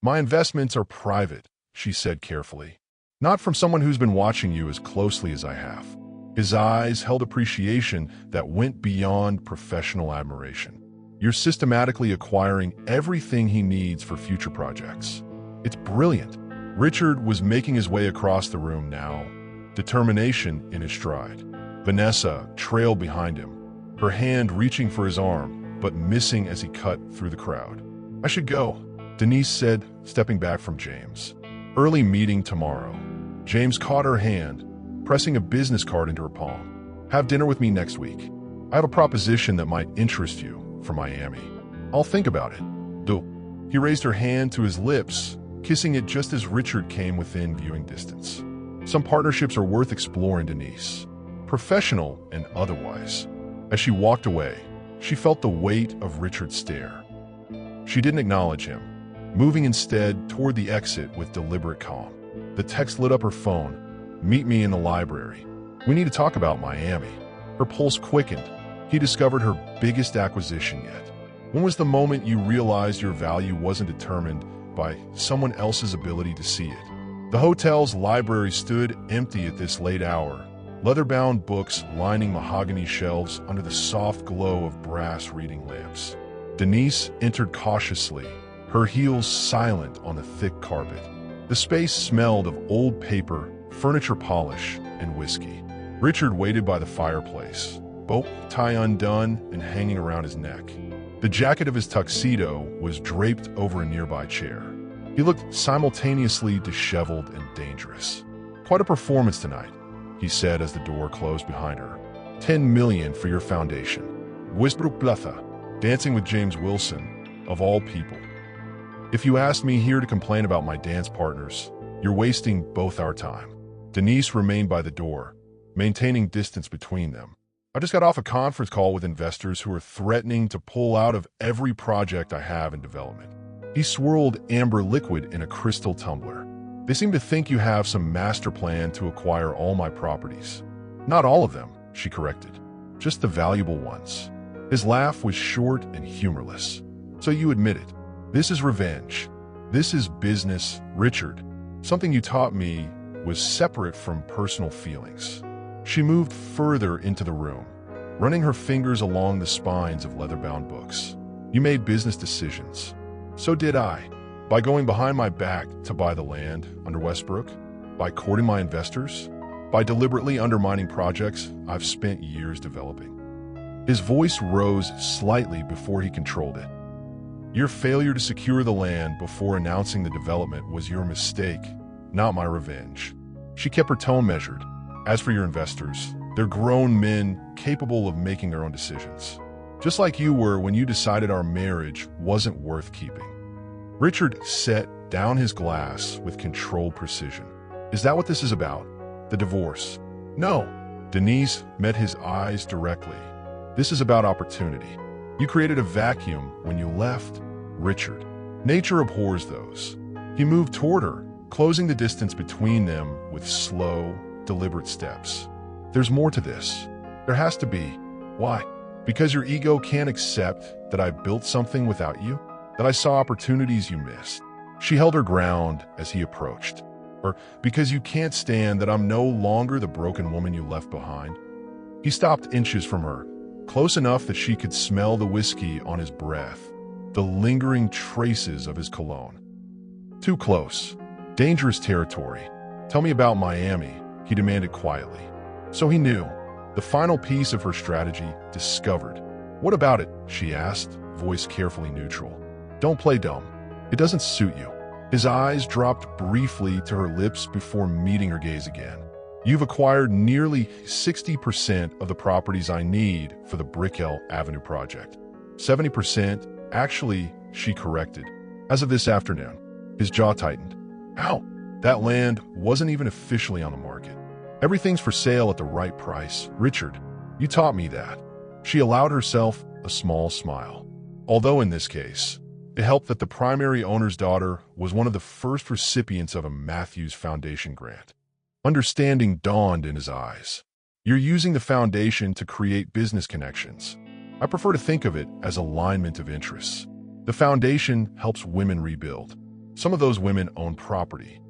"My investments are private," she said carefully. "Not from someone who's been watching you as closely as I have." His eyes held appreciation that went beyond professional admiration. "You're systematically acquiring everything he needs for future projects. It's brilliant." Richard was making his way across the room now, determination in his stride. Vanessa trailed behind him, her hand reaching for his arm, but missing as he cut through the crowd. "I should go," Denise said, stepping back from James. "Early meeting tomorrow." James caught her hand, pressing a business card into her palm. "Have dinner with me next week. I have a proposition that might interest you for Miami." "I'll think about it." "Do." He raised her hand to his lips, kissing it just as Richard came within viewing distance. Some partnerships are worth exploring, Denise. Professional and otherwise. As she walked away, she felt the weight of Richard's stare. She didn't acknowledge him, moving instead toward the exit with deliberate calm. The text lit up her phone. "Meet me in the library. We need to talk about Miami." Her pulse quickened. He discovered her biggest acquisition yet. When was the moment you realized your value wasn't determined by someone else's ability to see it? The hotel's library stood empty at this late hour, leather-bound books lining mahogany shelves under the soft glow of brass reading lamps. Denise entered cautiously, her heels silent on the thick carpet. The space smelled of old paper, furniture polish, and whiskey. Richard waited by the fireplace, bow tie undone and hanging around his neck. The jacket of his tuxedo was draped over a nearby chair. He looked simultaneously disheveled and dangerous. "Quite a performance tonight," he said as the door closed behind her. "10 million for your foundation." Breathless, dancing with James Wilson, of all people. "If you asked me here to complain about my dance partners, you're wasting both our time." Denise remained by the door, maintaining distance between them. "I just got off a conference call with investors who are threatening to pull out of every project I have in development." He swirled amber liquid in a crystal tumbler. "They seem to think you have some master plan to acquire all my properties." "Not all of them," she corrected. "Just the valuable ones." His laugh was short and humorless. "So you admit it. This is revenge. This is business, Richard. Something you taught me was separate from personal feelings." She moved further into the room, running her fingers along the spines of leather-bound books. "You made business decisions. So did I. By going behind my back to buy the land under Westbrook, by courting my investors, by deliberately undermining projects I've spent years developing." His voice rose slightly before he controlled it. "Your failure to secure the land before announcing the development was your mistake, not my revenge." She kept her tone measured. "As for your investors, they're grown men capable of making their own decisions. Just like you were when you decided our marriage wasn't worth keeping." Richard set down his glass with controlled precision. "Is that what this is about? The divorce?" "No." Denise met his eyes directly. "This is about opportunity. You created a vacuum when you left, Richard. Nature abhors those." He moved toward her, closing the distance between them with slow, deliberate steps. There's more to this. There has to be. Why? Because your ego can't accept that I built something without you? That I saw opportunities you missed? She held her ground as he approached. Or because you can't stand that I'm no longer the broken woman you left behind? He stopped inches from her, close enough that she could smell the whiskey on his breath, the lingering traces of his cologne. Too close. Dangerous territory. Tell me about Miami, he demanded quietly. So he knew. The final piece of her strategy, discovered. What about it? She asked, voice carefully neutral. Don't play dumb. It doesn't suit you. His eyes dropped briefly to her lips before meeting her gaze again. You've acquired nearly 60% of the properties I need for the Brickell Avenue project. 70%, actually, she corrected. As of this afternoon, his jaw tightened. How? That land wasn't even officially on the market. Everything's for sale at the right price. Richard, you taught me that. She allowed herself a small smile. Although in this case, it helped that the primary owner's daughter was one of the first recipients of a Matthews Foundation grant. Understanding dawned in his eyes. You're using the foundation to create business connections. I prefer to think of it as alignment of interests. The foundation helps women rebuild. Some of those women own property,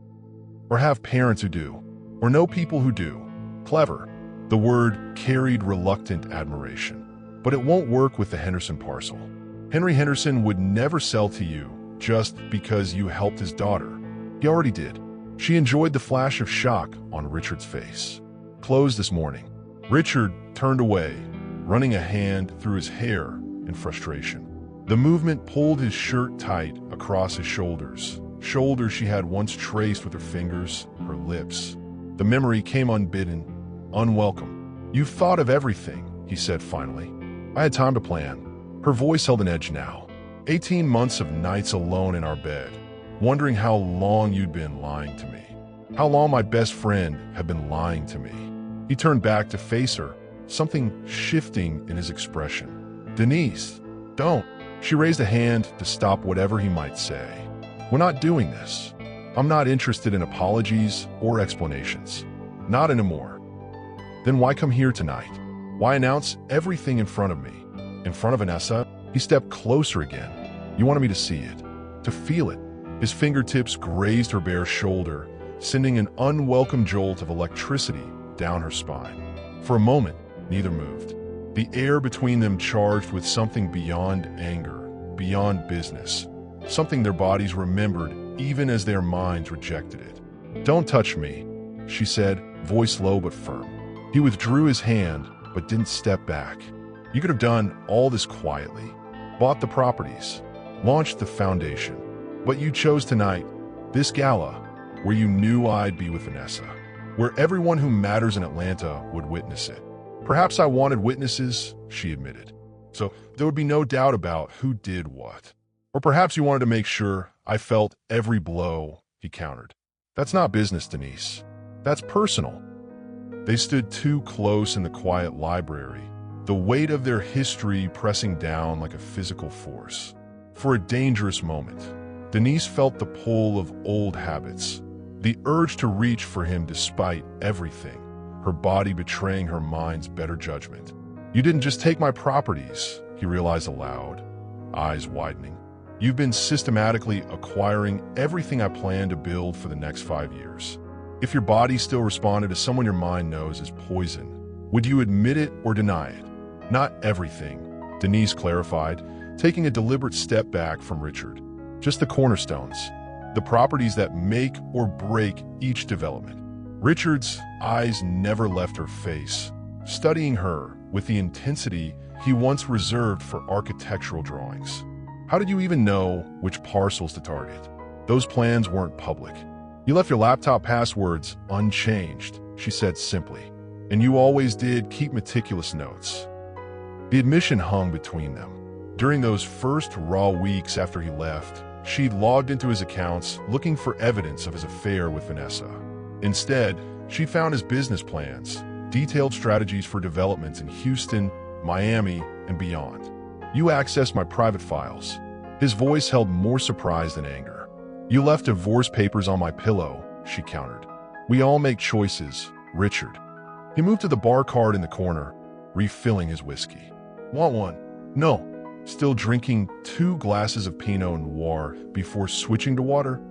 or have parents who do, or know people who do. Clever. The word carried reluctant admiration. But it won't work with the Henderson parcel. Henry Henderson would never sell to you just because you helped his daughter. He already did. She enjoyed the flash of shock on Richard's face. Closed this morning. Richard turned away, running a hand through his hair in frustration. The movement pulled his shirt tight across his shoulders, shoulders she had once traced with her fingers, her lips. The memory came unbidden, unwelcome. You've thought of everything, he said finally. I had time to plan. Her voice held an edge now. 18 months of nights alone in our bed, wondering how long you'd been lying to me. How long my best friend had been lying to me. He turned back to face her, something shifting in his expression. Denise, don't. She raised a hand to stop whatever he might say. We're not doing this. I'm not interested in apologies or explanations. Not anymore. Then why come here tonight? Why announce everything in front of me? In front of Vanessa? He stepped closer again. You wanted me to see it, to feel it. His fingertips grazed her bare shoulder, sending an unwelcome jolt of electricity down her spine. For a moment, neither moved. The air between them charged with something beyond anger, beyond business, something their bodies remembered even as their minds rejected it. Don't touch me, she said, voice low but firm. He withdrew his hand but didn't step back. You could have done all this quietly, bought the properties, launched the foundation, but you chose tonight, this gala, where you knew I'd be with Vanessa, where everyone who matters in Atlanta would witness it. Perhaps I wanted witnesses, she admitted, so there would be no doubt about who did what. Or perhaps you wanted to make sure I felt every blow, he countered. That's not business, Denise. That's personal. They stood too close in the quiet library, the weight of their history pressing down like a physical force. For a dangerous moment, Denise felt the pull of old habits, the urge to reach for him despite everything, her body betraying her mind's better judgment. You didn't just take my properties, he realized aloud, eyes widening. You've been systematically acquiring everything I plan to build for the next 5 years. If your body still responded to someone your mind knows is poison, would you admit it or deny it? Not everything, Denise clarified, taking a deliberate step back from Richard. Just the cornerstones, the properties that make or break each development. Richard's eyes never left her face, studying her with the intensity he once reserved for architectural drawings. How did you even know which parcels to target? Those plans weren't public. You left your laptop passwords unchanged, she said simply, and you always did keep meticulous notes. The admission hung between them. During those first raw weeks after he left, she'd logged into his accounts looking for evidence of his affair with Vanessa. Instead, she found his business plans, detailed strategies for developments in Houston, Miami, and beyond. You accessed my private files. His voice held more surprise than anger. You left divorce papers on my pillow, she countered. We all make choices, Richard. He moved to the bar cart in the corner, refilling his whiskey. Want one? No. Still drinking 2 glasses of Pinot Noir before switching to water?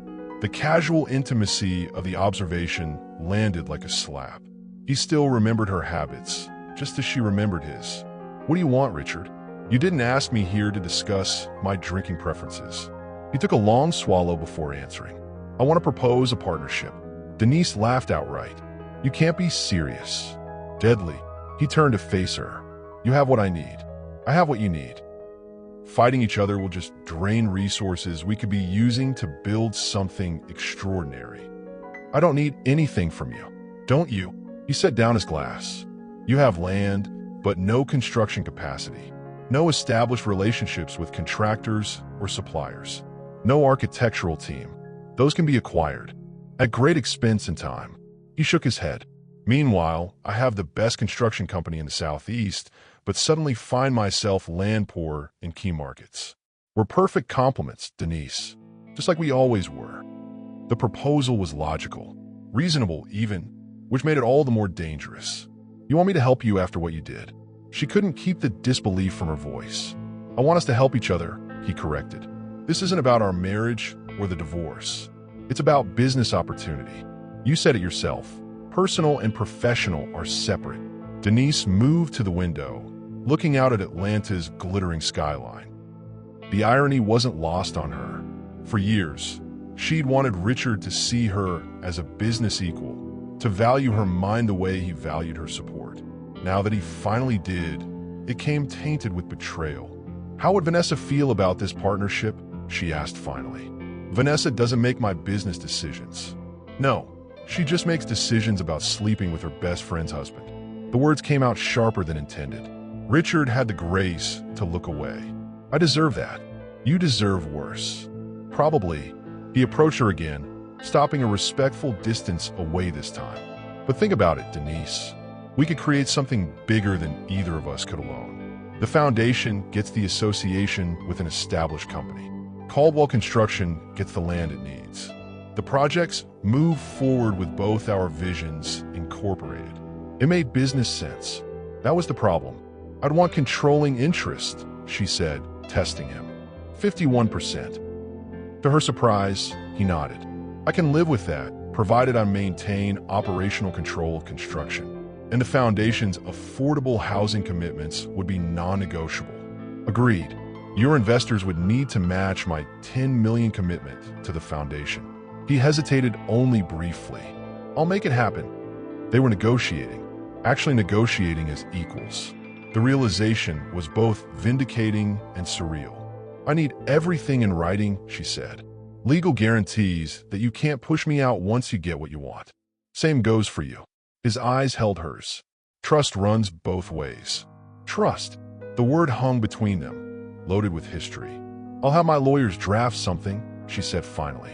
The casual intimacy of the observation landed like a slap. He still remembered her habits, just as she remembered his. What do you want, Richard? You didn't ask me here to discuss my drinking preferences. He took a long swallow before answering. I want to propose a partnership. Denise laughed outright. You can't be serious. Deadly. He turned to face her. You have what I need. I have what you need. Fighting each other will just drain resources we could be using to build something extraordinary. I don't need anything from you. Don't you? He set down his glass. You have land, but no construction capacity. No established relationships with contractors or suppliers. No architectural team. Those can be acquired. At great expense and time. He shook his head. Meanwhile, I have the best construction company in the Southeast, but suddenly find myself land poor in key markets. We're perfect complements, Denise, just like we always were. The proposal was logical, reasonable even, which made it all the more dangerous. You want me to help you after what you did? She couldn't keep the disbelief from her voice. I want us to help each other, he corrected. This isn't about our marriage or the divorce. It's about business opportunity. You said it yourself. Personal and professional are separate. Denise moved to the window, looking out at Atlanta's glittering skyline. The irony wasn't lost on her. For years, she'd wanted Richard to see her as a business equal, to value her mind the way he valued her support. Now that he finally did, it came tainted with betrayal. How would Vanessa feel about this partnership? She asked finally. Vanessa doesn't make my business decisions. No, she just makes decisions about sleeping with her best friend's husband. The words came out sharper than intended. Richard had the grace to look away. I deserve that. You deserve worse. Probably. He approached her again, stopping a respectful distance away this time. But think about it, Denise. We could create something bigger than either of us could alone. The foundation gets the association with an established company. Caldwell Construction gets the land it needs. The projects move forward with both our visions incorporated. It made business sense. That was the problem. I'd want controlling interest, she said, testing him. 51%. To her surprise, he nodded. I can live with that, provided I maintain operational control of construction. And the foundation's affordable housing commitments would be non-negotiable. Agreed. Your investors would need to match my $10 million commitment to the foundation. He hesitated only briefly. I'll make it happen. They were negotiating, actually negotiating as equals. The realization was both vindicating and surreal. I need everything in writing, she said. Legal guarantees that you can't push me out once you get what you want. Same goes for you. His eyes held hers. Trust runs both ways. Trust. The word hung between them, loaded with history. I'll have my lawyers draft something, she said finally.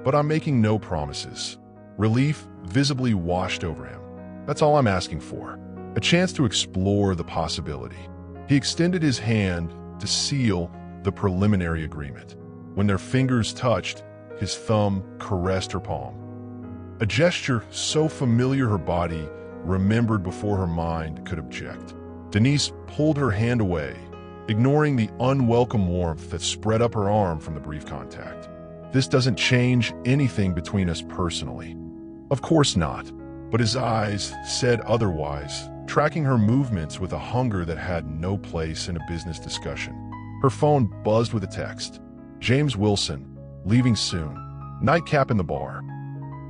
But I'm making no promises. Relief visibly washed over him. That's all I'm asking for. A chance to explore the possibility. He extended his hand to seal the preliminary agreement. When their fingers touched, his thumb caressed her palm. A gesture so familiar her body remembered before her mind could object. Denise pulled her hand away, ignoring the unwelcome warmth that spread up her arm from the brief contact. This doesn't change anything between us personally. Of course not, but his eyes said otherwise, tracking her movements with a hunger that had no place in a business discussion. Her phone buzzed with a text. James Wilson, leaving soon. Nightcap in the bar.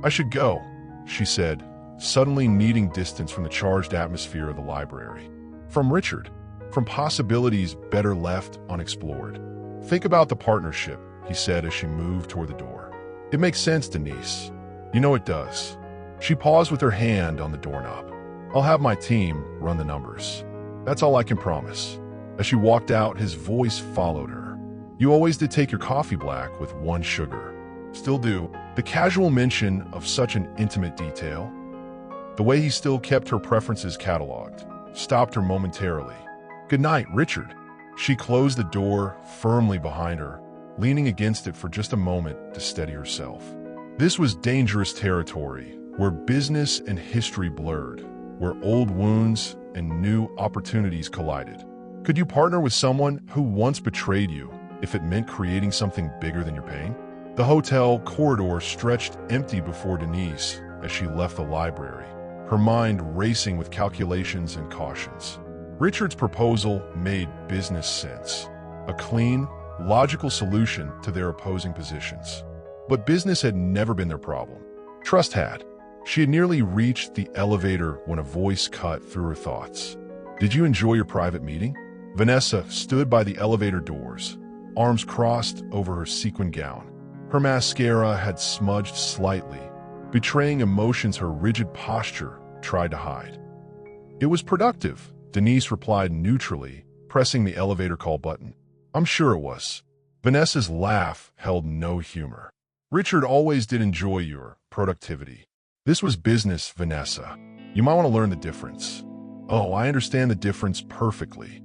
I should go, she said, suddenly needing distance from the charged atmosphere of the library. From Richard, from possibilities better left unexplored. Think about the partnership, he said as she moved toward the door. It makes sense, Denise. You know it does. She paused with her hand on the doorknob. I'll have my team run the numbers. That's all I can promise. As she walked out, his voice followed her. You always did take your coffee black with 1 sugar. Still do. The casual mention of such an intimate detail, the way he still kept her preferences cataloged, stopped her momentarily. Good night, Richard. She closed the door firmly behind her, leaning against it for just a moment to steady herself. This was dangerous territory, where business and history blurred, where old wounds and new opportunities collided. Could you partner with someone who once betrayed you if it meant creating something bigger than your pain? The hotel corridor stretched empty before Denise as she left the library, her mind racing with calculations and cautions. Richard's proposal made business sense, a clean, logical solution to their opposing positions. But business had never been their problem. Trust had. She had nearly reached the elevator when a voice cut through her thoughts. "Did you enjoy your private meeting?" Vanessa stood by the elevator doors, arms crossed over her sequin gown. Her mascara had smudged slightly, betraying emotions her rigid posture tried to hide. "It was productive," Denise replied neutrally, pressing the elevator call button. "I'm sure it was." Vanessa's laugh held no humor. "Richard always did enjoy your productivity. This was business, Vanessa. You might want to learn the difference." "Oh, I understand the difference perfectly."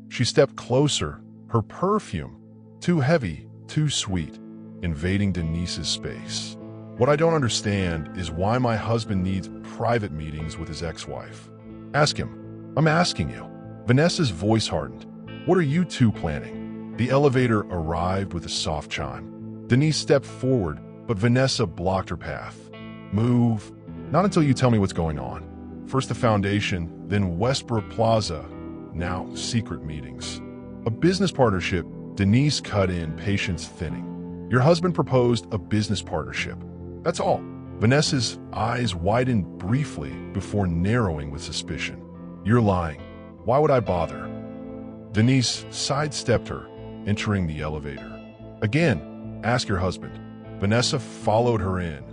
She stepped closer, her perfume, too heavy, too sweet, invading Denise's space. "What I don't understand is why my husband needs private meetings with his ex-wife." "Ask him." "I'm asking you." Vanessa's voice hardened. "What are you two planning?" The elevator arrived with a soft chime. Denise stepped forward, but Vanessa blocked her path. "Move. Not until you tell me what's going on. First the foundation, then Westbrook Plaza, now secret meetings." "A business partnership," Denise cut in, patience thinning. "Your husband proposed a business partnership. That's all." Vanessa's eyes widened briefly before narrowing with suspicion. "You're lying. Why would I bother?" Denise sidestepped her, entering the elevator. "Again, ask your husband." Vanessa followed her in,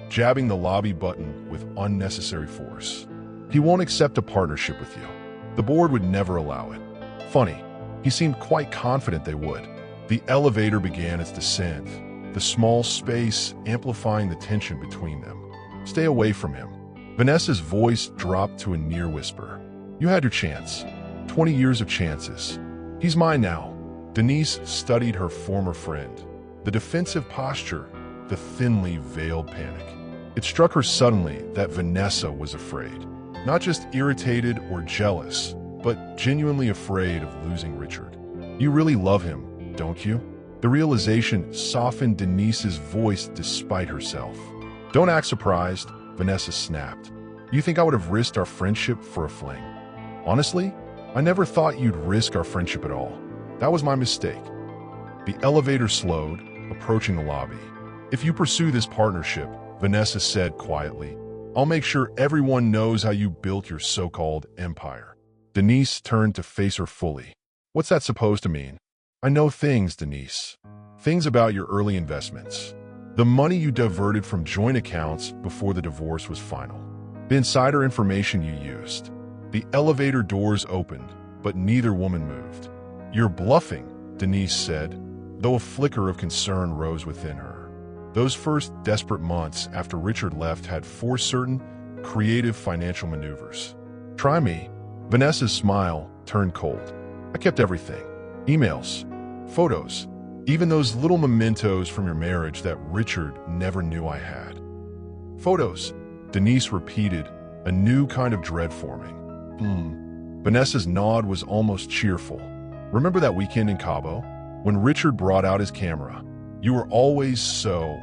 jabbing the lobby button with unnecessary force. "He won't accept a partnership with you. The board would never allow it." Funny, he seemed quite confident they would. The elevator began its descent, the small space amplifying the tension between them. "Stay away from him." Vanessa's voice dropped to a near whisper. "You had your chance. 20 years of chances. He's mine now." Denise studied her former friend. The defensive posture, the thinly veiled panic. It struck her suddenly that Vanessa was afraid. Not just irritated or jealous, but genuinely afraid of losing Richard. "You really love him, don't you?" The realization softened Denise's voice despite herself. "Don't act surprised," Vanessa snapped. "You think I would have risked our friendship for a fling?" "Honestly, I never thought you'd risk our friendship at all. That was my mistake." The elevator slowed, approaching the lobby. "If you pursue this partnership," Vanessa said quietly, "I'll make sure everyone knows how you built your so-called empire." Denise turned to face her fully. "What's that supposed to mean?" "I know things, Denise. Things about your early investments. The money you diverted from joint accounts before the divorce was final. The insider information you used." The elevator doors opened, but neither woman moved. "You're bluffing," Denise said, though a flicker of concern rose within her. Those first desperate months after Richard left had four certain, creative financial maneuvers. "Try me." Vanessa's smile turned cold. "I kept everything. Emails, photos, even those little mementos from your marriage that Richard never knew I had." "Photos," Denise repeated, a new kind of dread forming. Vanessa's nod was almost cheerful. "Remember that weekend in Cabo? When Richard brought out his camera? You were always so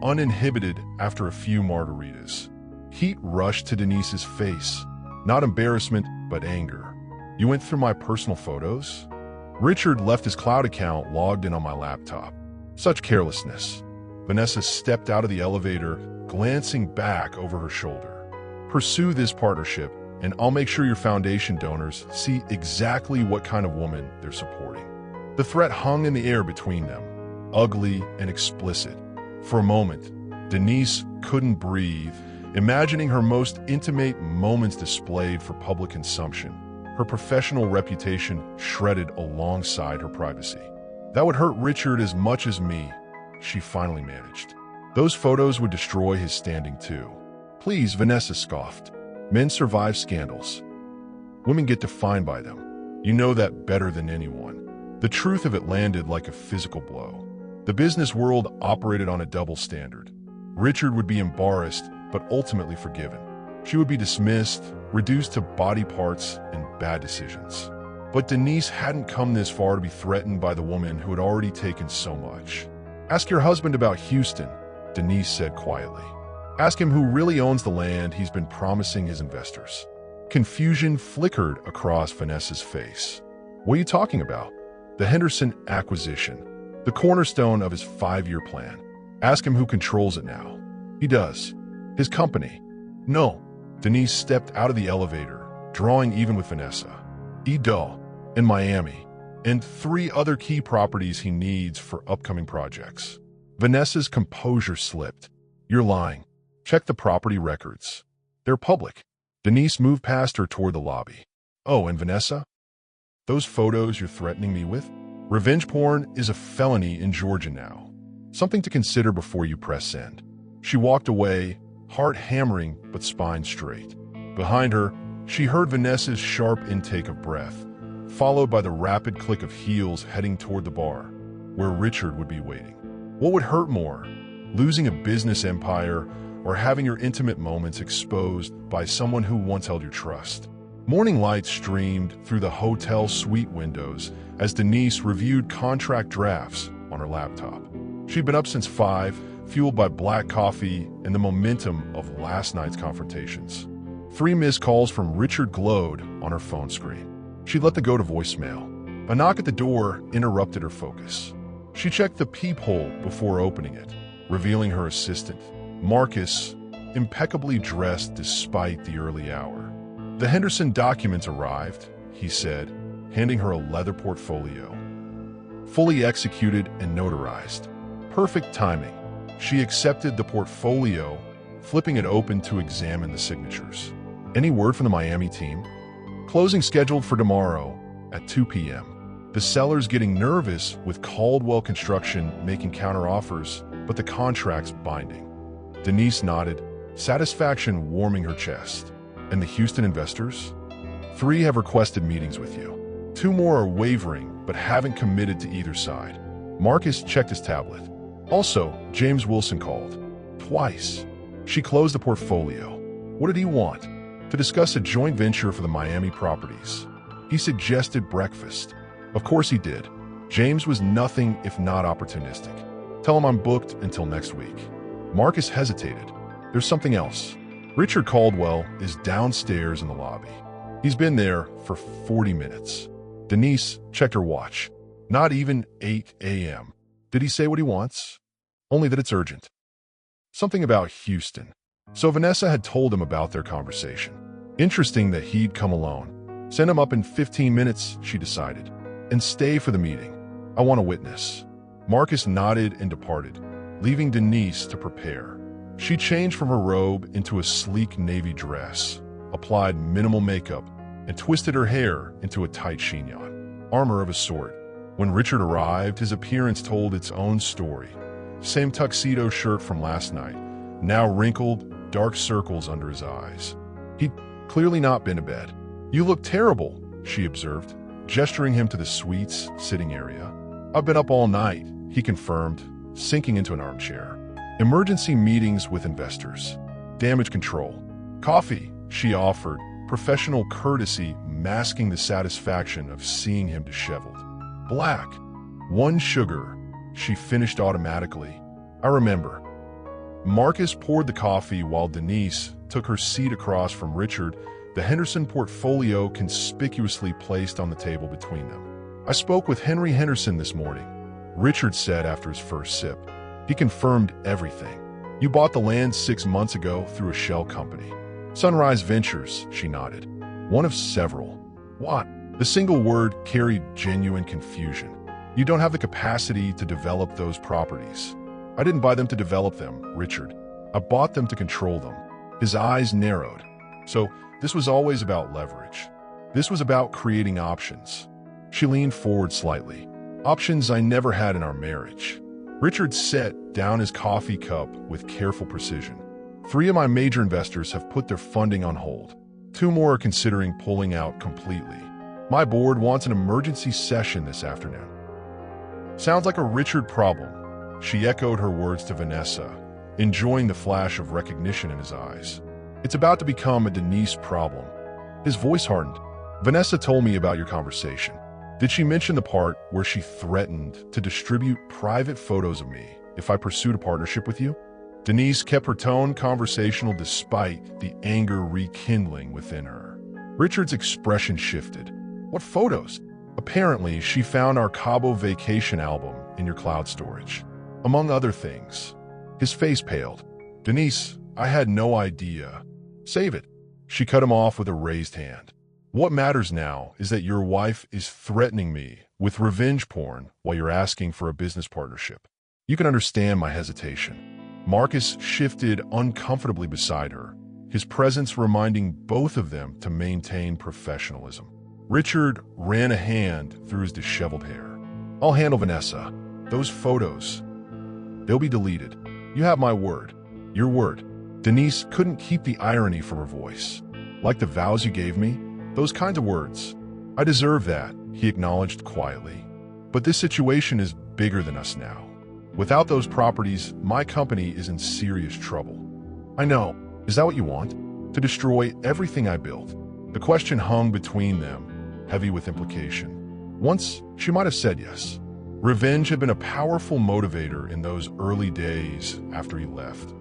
uninhibited after a few margaritas." Heat rushed to Denise's face. Not embarrassment, but anger. "You went through my personal photos?" "Richard left his cloud account logged in on my laptop." Such carelessness. Vanessa stepped out of the elevator, glancing back over her shoulder. "Pursue this partnership, and I'll make sure your foundation donors see exactly what kind of woman they're supporting." The threat hung in the air between them, ugly and explicit. For a moment, Denise couldn't breathe, imagining her most intimate moments displayed for public consumption, her professional reputation shredded alongside her privacy. "That would hurt Richard as much as me," she finally managed. "Those photos would destroy his standing too." "Please," Vanessa scoffed. "Men survive scandals. Women get defined by them. You know that better than anyone." The truth of it landed like a physical blow. The business world operated on a double standard. Richard would be embarrassed, but ultimately forgiven. She would be dismissed, reduced to body parts and bad decisions. But Denise hadn't come this far to be threatened by the woman who had already taken so much. "Ask your husband about Houston," Denise said quietly. "Ask him who really owns the land he's been promising his investors." Confusion flickered across Vanessa's face. "What are you talking about?" "The Henderson acquisition, the cornerstone of his 5-year plan. Ask him who controls it now." "He does. His company." "No." Denise stepped out of the elevator, drawing even with Vanessa. "Edo, in Miami, and 3 other key properties he needs for upcoming projects." Vanessa's composure slipped. "You're lying. Check the property records. They're public." Denise moved past her toward the lobby. "Oh, and Vanessa? Those photos you're threatening me with? Revenge porn is a felony in Georgia now. Something to consider before you press send." She walked away, heart hammering but spine straight. Behind her, she heard Vanessa's sharp intake of breath, followed by the rapid click of heels heading toward the bar, where Richard would be waiting. What would hurt more, losing a business empire or having your intimate moments exposed by someone who once held your trust? Morning light streamed through the hotel suite windows as Denise reviewed contract drafts on her laptop. She'd been up since 5, fueled by black coffee and the momentum of last night's confrontations. 3 missed calls from Richard glowed on her phone screen. She let them go to voicemail. A knock at the door interrupted her focus. She checked the peephole before opening it, revealing her assistant, Marcus, impeccably dressed despite the early hour. "The Henderson documents arrived," he said, handing her a leather portfolio. Fully executed and notarized. Perfect timing. She accepted the portfolio, flipping it open to examine the signatures. "Any word from the Miami team?" "Closing scheduled for tomorrow at 2 p.m. The seller's getting nervous with Caldwell Construction making counteroffers, but the contract's binding." Denise nodded, satisfaction warming her chest. "And the Houston investors?" 3 have requested meetings with you. 2 more are wavering, but haven't committed to either side." Marcus checked his tablet. Also, James Wilson called. Twice. She closed the portfolio. What did he want? To discuss a joint venture for the Miami properties. He suggested breakfast. Of course he did. James was nothing if not opportunistic. "Tell him I'm booked until next week." Marcus hesitated. "There's something else. Richard Caldwell is downstairs in the lobby. He's been there for 40 minutes. Denise checked her watch. Not even 8 a.m. Did he say what he wants? Only that it's urgent. Something about Houston. So Vanessa had told him about their conversation. Interesting that he'd come alone. Send him up in 15 minutes, she decided. And stay for the meeting. I want a witness. Marcus nodded and departed, leaving Denise to prepare. She changed from her robe into a sleek navy dress, applied minimal makeup, and twisted her hair into a tight chignon. Armor of a sort. When Richard arrived, his appearance told its own story. Same tuxedo shirt from last night, now wrinkled, dark circles under his eyes. He'd clearly not been to bed. "You look terrible," she observed, gesturing him to the suite's sitting area. "I've been up all night," he confirmed, sinking into an armchair. "Emergency meetings with investors. Damage control. Coffee," she offered, professional courtesy masking the satisfaction of seeing him disheveled. "Black. 1 sugar," she finished automatically. "I remember." Marcus poured the coffee while Denise took her seat across from Richard, the Henderson portfolio conspicuously placed on the table between them. "I spoke with Henry Henderson this morning," Richard said after his first sip. "He confirmed everything. You bought the land 6 months ago through a shell company. Sunrise Ventures," she nodded. "One of several." "What?" The single word carried genuine confusion. "You don't have the capacity to develop those properties." "I didn't buy them to develop them, Richard. I bought them to control them." His eyes narrowed. "So this was always about leverage. This was about creating options." She leaned forward slightly. "Options I never had in our marriage." Richard set down his coffee cup with careful precision. 3 of my major investors have put their funding on hold. 2 more are considering pulling out completely. My board wants an emergency session this afternoon. Sounds like a Richard problem. She echoed her words to Vanessa, enjoying the flash of recognition in his eyes. It's about to become a Denise problem. His voice hardened. Vanessa told me about your conversation. Did she mention the part where she threatened to distribute private photos of me if I pursued a partnership with you? Denise kept her tone conversational despite the anger rekindling within her. Richard's expression shifted. What photos? Apparently, she found our Cabo vacation album in your cloud storage. Among other things. His face paled. Denise, I had no idea. Save it. She cut him off with a raised hand. What matters now is that your wife is threatening me with revenge porn while you're asking for a business partnership. You can understand my hesitation. Marcus shifted uncomfortably beside her, his presence reminding both of them to maintain professionalism. Richard ran a hand through his disheveled hair. I'll handle Vanessa. Those photos, they'll be deleted. You have my word. Your word. Denise couldn't keep the irony from her voice. Like the vows you gave me? Those kinds of words. I deserve that, he acknowledged quietly. But this situation is bigger than us now. Without those properties, my company is in serious trouble. I know. Is that what you want? To destroy everything I built? The question hung between them, heavy with implication. Once, she might have said yes. Revenge had been a powerful motivator in those early days after he left.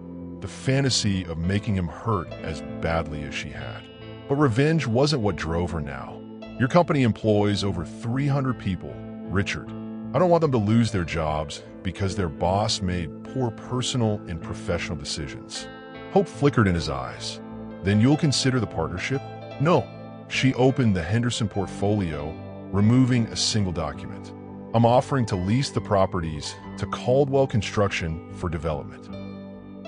The fantasy of making him hurt as badly as she had. But revenge wasn't what drove her now. Your company employs over 300 people, Richard. I don't want them to lose their jobs because their boss made poor personal and professional decisions. Hope flickered in his eyes. Then you'll consider the partnership? No. She opened the Henderson portfolio, removing a single document. I'm offering to lease the properties to Caldwell Construction for development.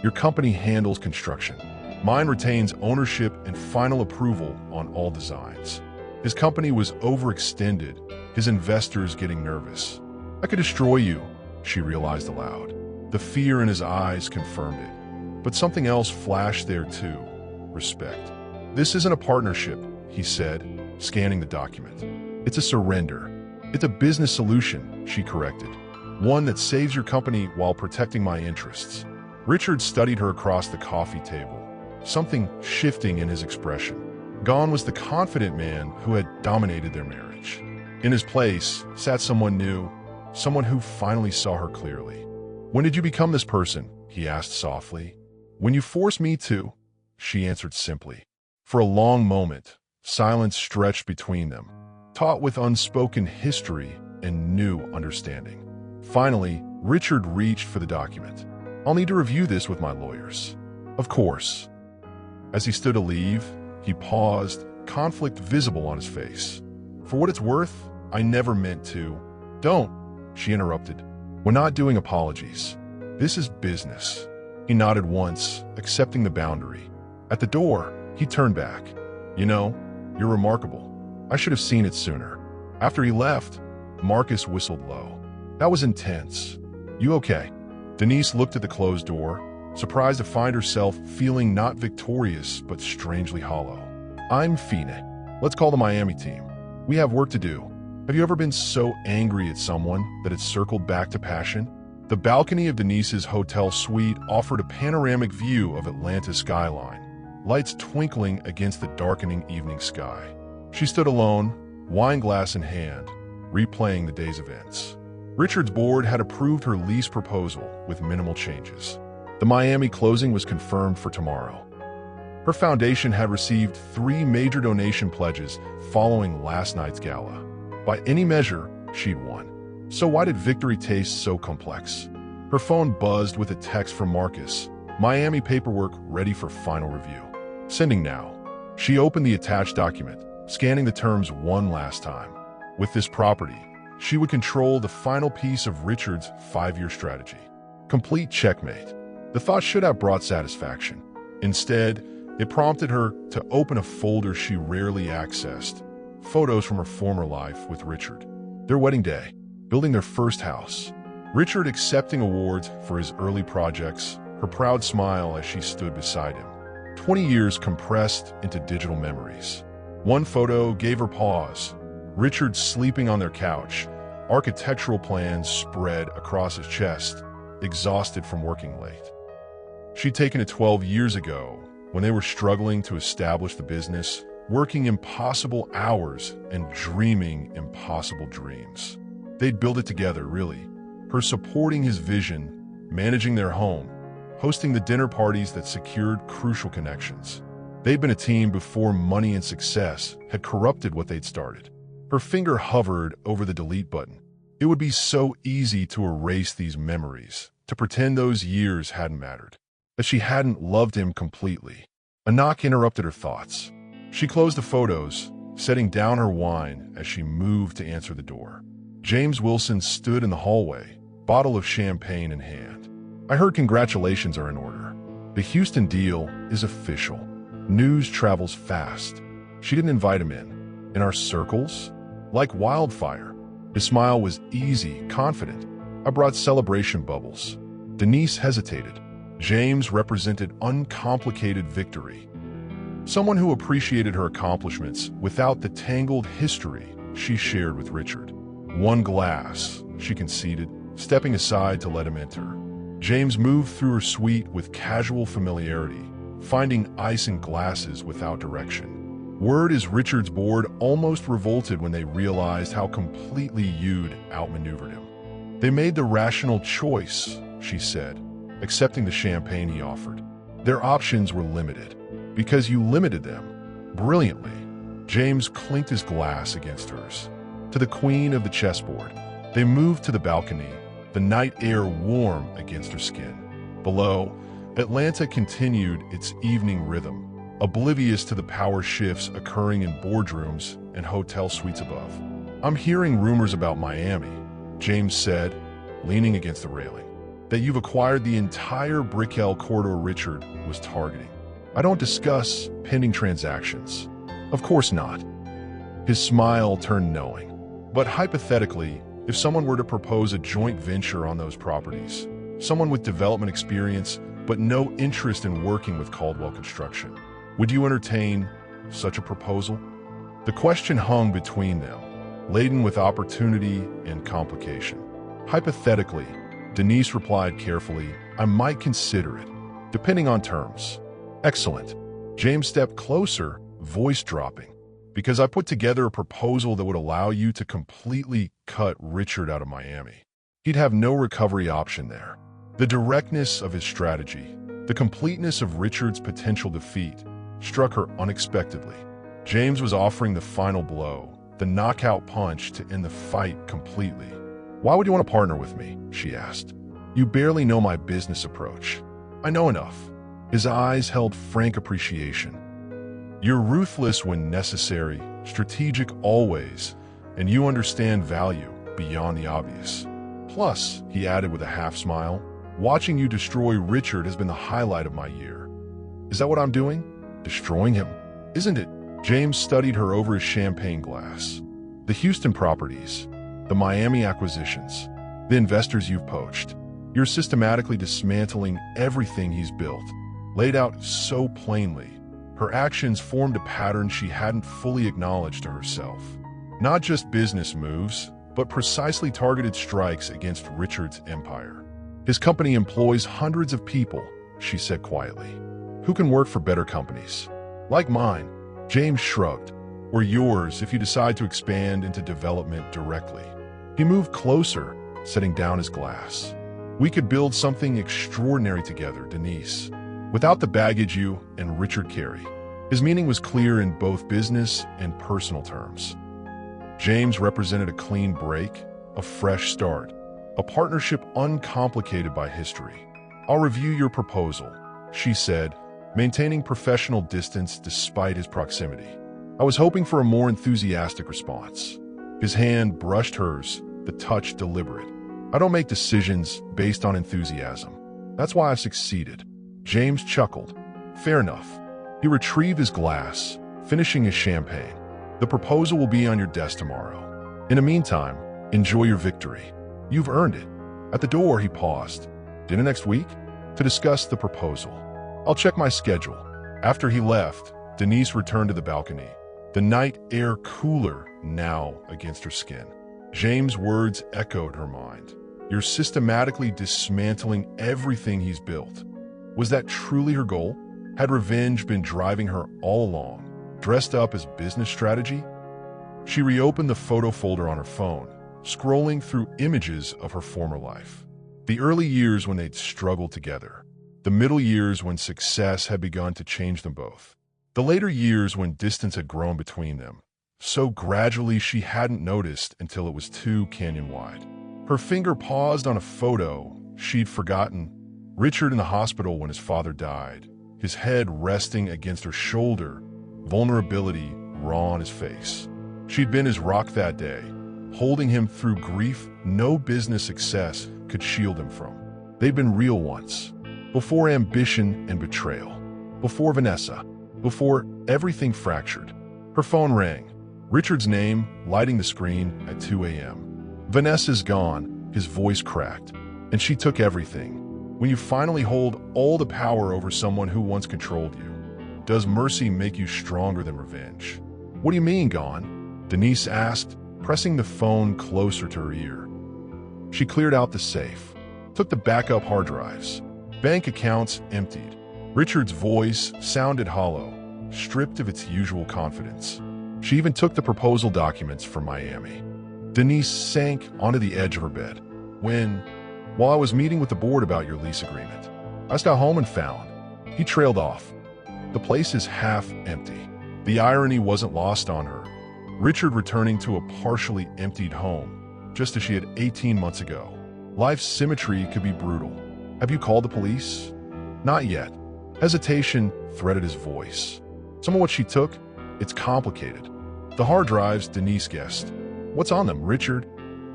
Your company handles construction. Mine retains ownership and final approval on all designs. His company was overextended, his investors getting nervous. I could destroy you, she realized aloud. The fear in his eyes confirmed it. But something else flashed there too, respect. This isn't a partnership, he said, scanning the document. It's a surrender. It's a business solution, she corrected. One that saves your company while protecting my interests. Richard studied her across the coffee table, something shifting in his expression. Gone was the confident man who had dominated their marriage. In his place sat someone new, someone who finally saw her clearly. When did you become this person? He asked softly. When you forced me to, she answered simply. For a long moment, silence stretched between them, taut with unspoken history and new understanding. Finally, Richard reached for the document. I'll need to review this with my lawyers. Of course. As he stood to leave, he paused, conflict visible on his face. For what it's worth, I never meant to. Don't, she interrupted. We're not doing apologies. This is business. He nodded once, accepting the boundary. At the door, he turned back. You know, you're remarkable. I should have seen it sooner. After he left, Marcus whistled low. That was intense. You okay? Denise looked at the closed door, surprised to find herself feeling not victorious but strangely hollow. I'm Fine. Let's call the Miami team. We have work to do. Have you ever been so angry at someone that it circled back to passion? The balcony of Denise's hotel suite offered a panoramic view of Atlanta's skyline, lights twinkling against the darkening evening sky. She stood alone, wine glass in hand, replaying the day's events. Richard's board had approved her lease proposal with minimal changes. The Miami closing was confirmed for tomorrow. Her foundation had received 3 major donation pledges following last night's gala. By any measure, she'd won. So why did victory taste so complex? Her phone buzzed with a text from Marcus. Miami paperwork ready for final review. Sending now. She opened the attached document, scanning the terms one last time. With this property, she would control the final piece of Richard's 5-year strategy. Complete checkmate. The thought should have brought satisfaction. Instead, it prompted her to open a folder she rarely accessed. Photos from her former life with Richard. Their wedding day. Building their first house. Richard accepting awards for his early projects. Her proud smile as she stood beside him. 20 years compressed into digital memories. One photo gave her pause. Richard sleeping on their couch, architectural plans spread across his chest, exhausted from working late. She'd taken it 12 years ago, when they were struggling to establish the business, working impossible hours and dreaming impossible dreams. They'd build it together, really. Her supporting his vision, managing their home, hosting the dinner parties that secured crucial connections. They'd been a team before money and success had corrupted what they'd started. Her finger hovered over the delete button. It would be so easy to erase these memories, to pretend those years hadn't mattered, that she hadn't loved him completely. A knock interrupted her thoughts. She closed the photos, setting down her wine as she moved to answer the door. James Wilson stood in the hallway, bottle of champagne in hand. I heard congratulations are in order. The Houston deal is official. News travels fast. She didn't invite him in. In our circles? Like wildfire. His smile was easy, confident. I brought celebration bubbles. Denise hesitated. James represented uncomplicated victory. Someone who appreciated her accomplishments without the tangled history she shared with Richard. One glass, she conceded, stepping aside to let him enter. James moved through her suite with casual familiarity, finding ice in glasses without direction. Word is Richard's board almost revolted when they realized how completely you'd outmaneuvered him. They made the rational choice, she said, accepting the champagne he offered. Their options were limited, because you limited them. Brilliantly, James clinked his glass against hers. To the queen of the chessboard, they moved to the balcony, the night air warm against her skin. Below, Atlanta continued its evening rhythm, oblivious to the power shifts occurring in boardrooms and hotel suites above. I'm hearing rumors about Miami, James said, leaning against the railing, that you've acquired the entire Brickell corridor Richard was targeting. I don't discuss pending transactions. Of course not. His smile turned knowing. But hypothetically, if someone were to propose a joint venture on those properties, someone with development experience but no interest in working with Caldwell Construction, would you entertain such a proposal? The question hung between them, laden with opportunity and complication. Hypothetically, Denise replied carefully, I might consider it, depending on terms. Excellent. James stepped closer, voice dropping. Because I put together a proposal that would allow you to completely cut Richard out of Miami. He'd have no recovery option there. The directness of his strategy, the completeness of Richard's potential defeat, struck her unexpectedly. James was offering the final blow, the knockout punch to end the fight completely. Why would you want to partner with me? She asked. You barely know my business approach. I know enough. His eyes held frank appreciation. You're ruthless when necessary, strategic always, and you understand value beyond the obvious. Plus, he added with a half smile, watching you destroy Richard has been the highlight of my year. Is that what I'm doing? Destroying him? Isn't it? James studied her over his champagne glass. The Houston properties, the Miami acquisitions, the investors you've poached. You're systematically dismantling everything he's built, laid out so plainly. Her actions formed a pattern she hadn't fully acknowledged to herself. Not just business moves, but precisely targeted strikes against Richard's empire. His company employs hundreds of people, she said quietly, who can work for better companies. Like mine, James shrugged, or yours if you decide to expand into development directly. He moved closer, setting down his glass. We could build something extraordinary together, Denise, without the baggage you and Richard carry. His meaning was clear in both business and personal terms. James represented a clean break, a fresh start, a partnership uncomplicated by history. I'll review your proposal, she said, maintaining professional distance despite his proximity. I was hoping for a more enthusiastic response. His hand brushed hers, the touch deliberate. I don't make decisions based on enthusiasm. That's why I've succeeded. James chuckled. Fair enough. He retrieved his glass, finishing his champagne. The proposal will be on your desk tomorrow. In the meantime, enjoy your victory. You've earned it. At the door, he paused. Dinner next week? To discuss the proposal. I'll check my schedule. After he left, Denise returned to the balcony, the night air cooler now against her skin. James' words echoed her mind. You're systematically dismantling everything he's built. Was that truly her goal? Had revenge been driving her all along, dressed up as business strategy? She reopened the photo folder on her phone, scrolling through images of her former life. The early years when they'd struggled together. The middle years when success had begun to change them both. The later years when distance had grown between them, so gradually she hadn't noticed until it was too canyon-wide. Her finger paused on a photo she'd forgotten. Richard in the hospital when his father died, his head resting against her shoulder, vulnerability raw on his face. She'd been his rock that day, holding him through grief no business success could shield him from. They'd been real once, before ambition and betrayal, before Vanessa, before everything fractured. Her phone rang, Richard's name lighting the screen at 2 a.m. Vanessa's gone, his voice cracked, and she took everything. When you finally hold all the power over someone who once controlled you, does mercy make you stronger than revenge? What do you mean, gone? Denise asked, pressing the phone closer to her ear. She cleared out the safe, took the backup hard drives. Bank accounts emptied. Richard's voice sounded hollow, stripped of its usual confidence. She even took the proposal documents from Miami. Denise sank onto the edge of her bed. While I was meeting with the board about your lease agreement, I just got home and found. He trailed off. The place is half empty. The irony wasn't lost on her. Richard returning to a partially emptied home, just as she had 18 months ago. Life's symmetry could be brutal. Have you called the police? Not yet. Hesitation threaded his voice. Some of what she took, it's complicated. The hard drives, Denise guessed. What's on them, Richard?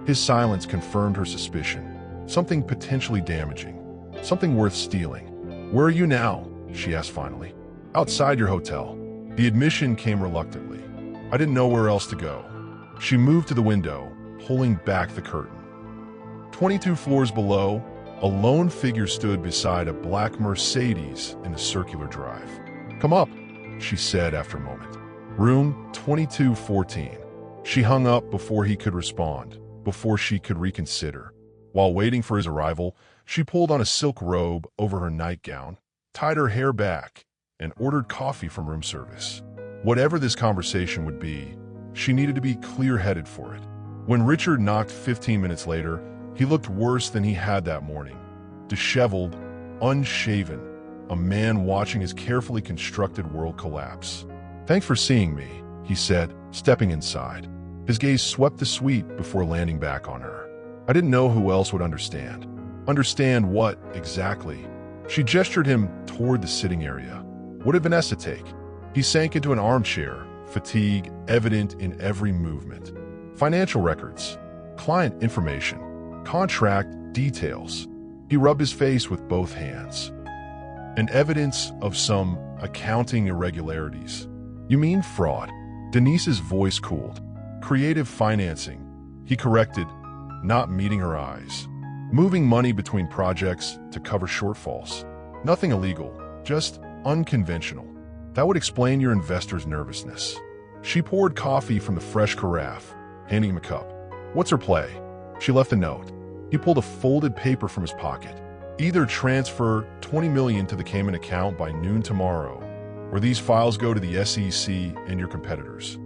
His silence confirmed her suspicion. Something potentially damaging. Something worth stealing. Where are you now? She asked finally. Outside your hotel. The admission came reluctantly. I didn't know where else to go. She moved to the window, pulling back the curtain. 22 floors below, a lone figure stood beside a black Mercedes in a circular drive. Come up, she said after a moment. Room 2214. She hung up before he could respond, before she could reconsider. While waiting for his arrival, she pulled on a silk robe over her nightgown, tied her hair back, and ordered coffee from room service. Whatever this conversation would be, she needed to be clear-headed for it. When Richard knocked 15 minutes later, he looked worse than he had that morning. Disheveled, unshaven, a man watching his carefully constructed world collapse. Thanks for seeing me, he said, stepping inside. His gaze swept the suite before landing back on her. I didn't know who else would understand. Understand what, exactly? She gestured him toward the sitting area. What did Vanessa take? He sank into an armchair, fatigue evident in every movement. Financial records, client information, contract details. He rubbed his face with both hands. And evidence of some accounting irregularities. You mean fraud? Denise's voice cooled. Creative financing. He corrected, not meeting her eyes. Moving money between projects to cover shortfalls. Nothing illegal, just unconventional. That would explain your investor's nervousness. She poured coffee from the fresh carafe, handing him a cup. What's her play? She left a note. He pulled a folded paper from his pocket. Either transfer $20 million to the Cayman account by noon tomorrow, or these files go to the SEC and your competitors.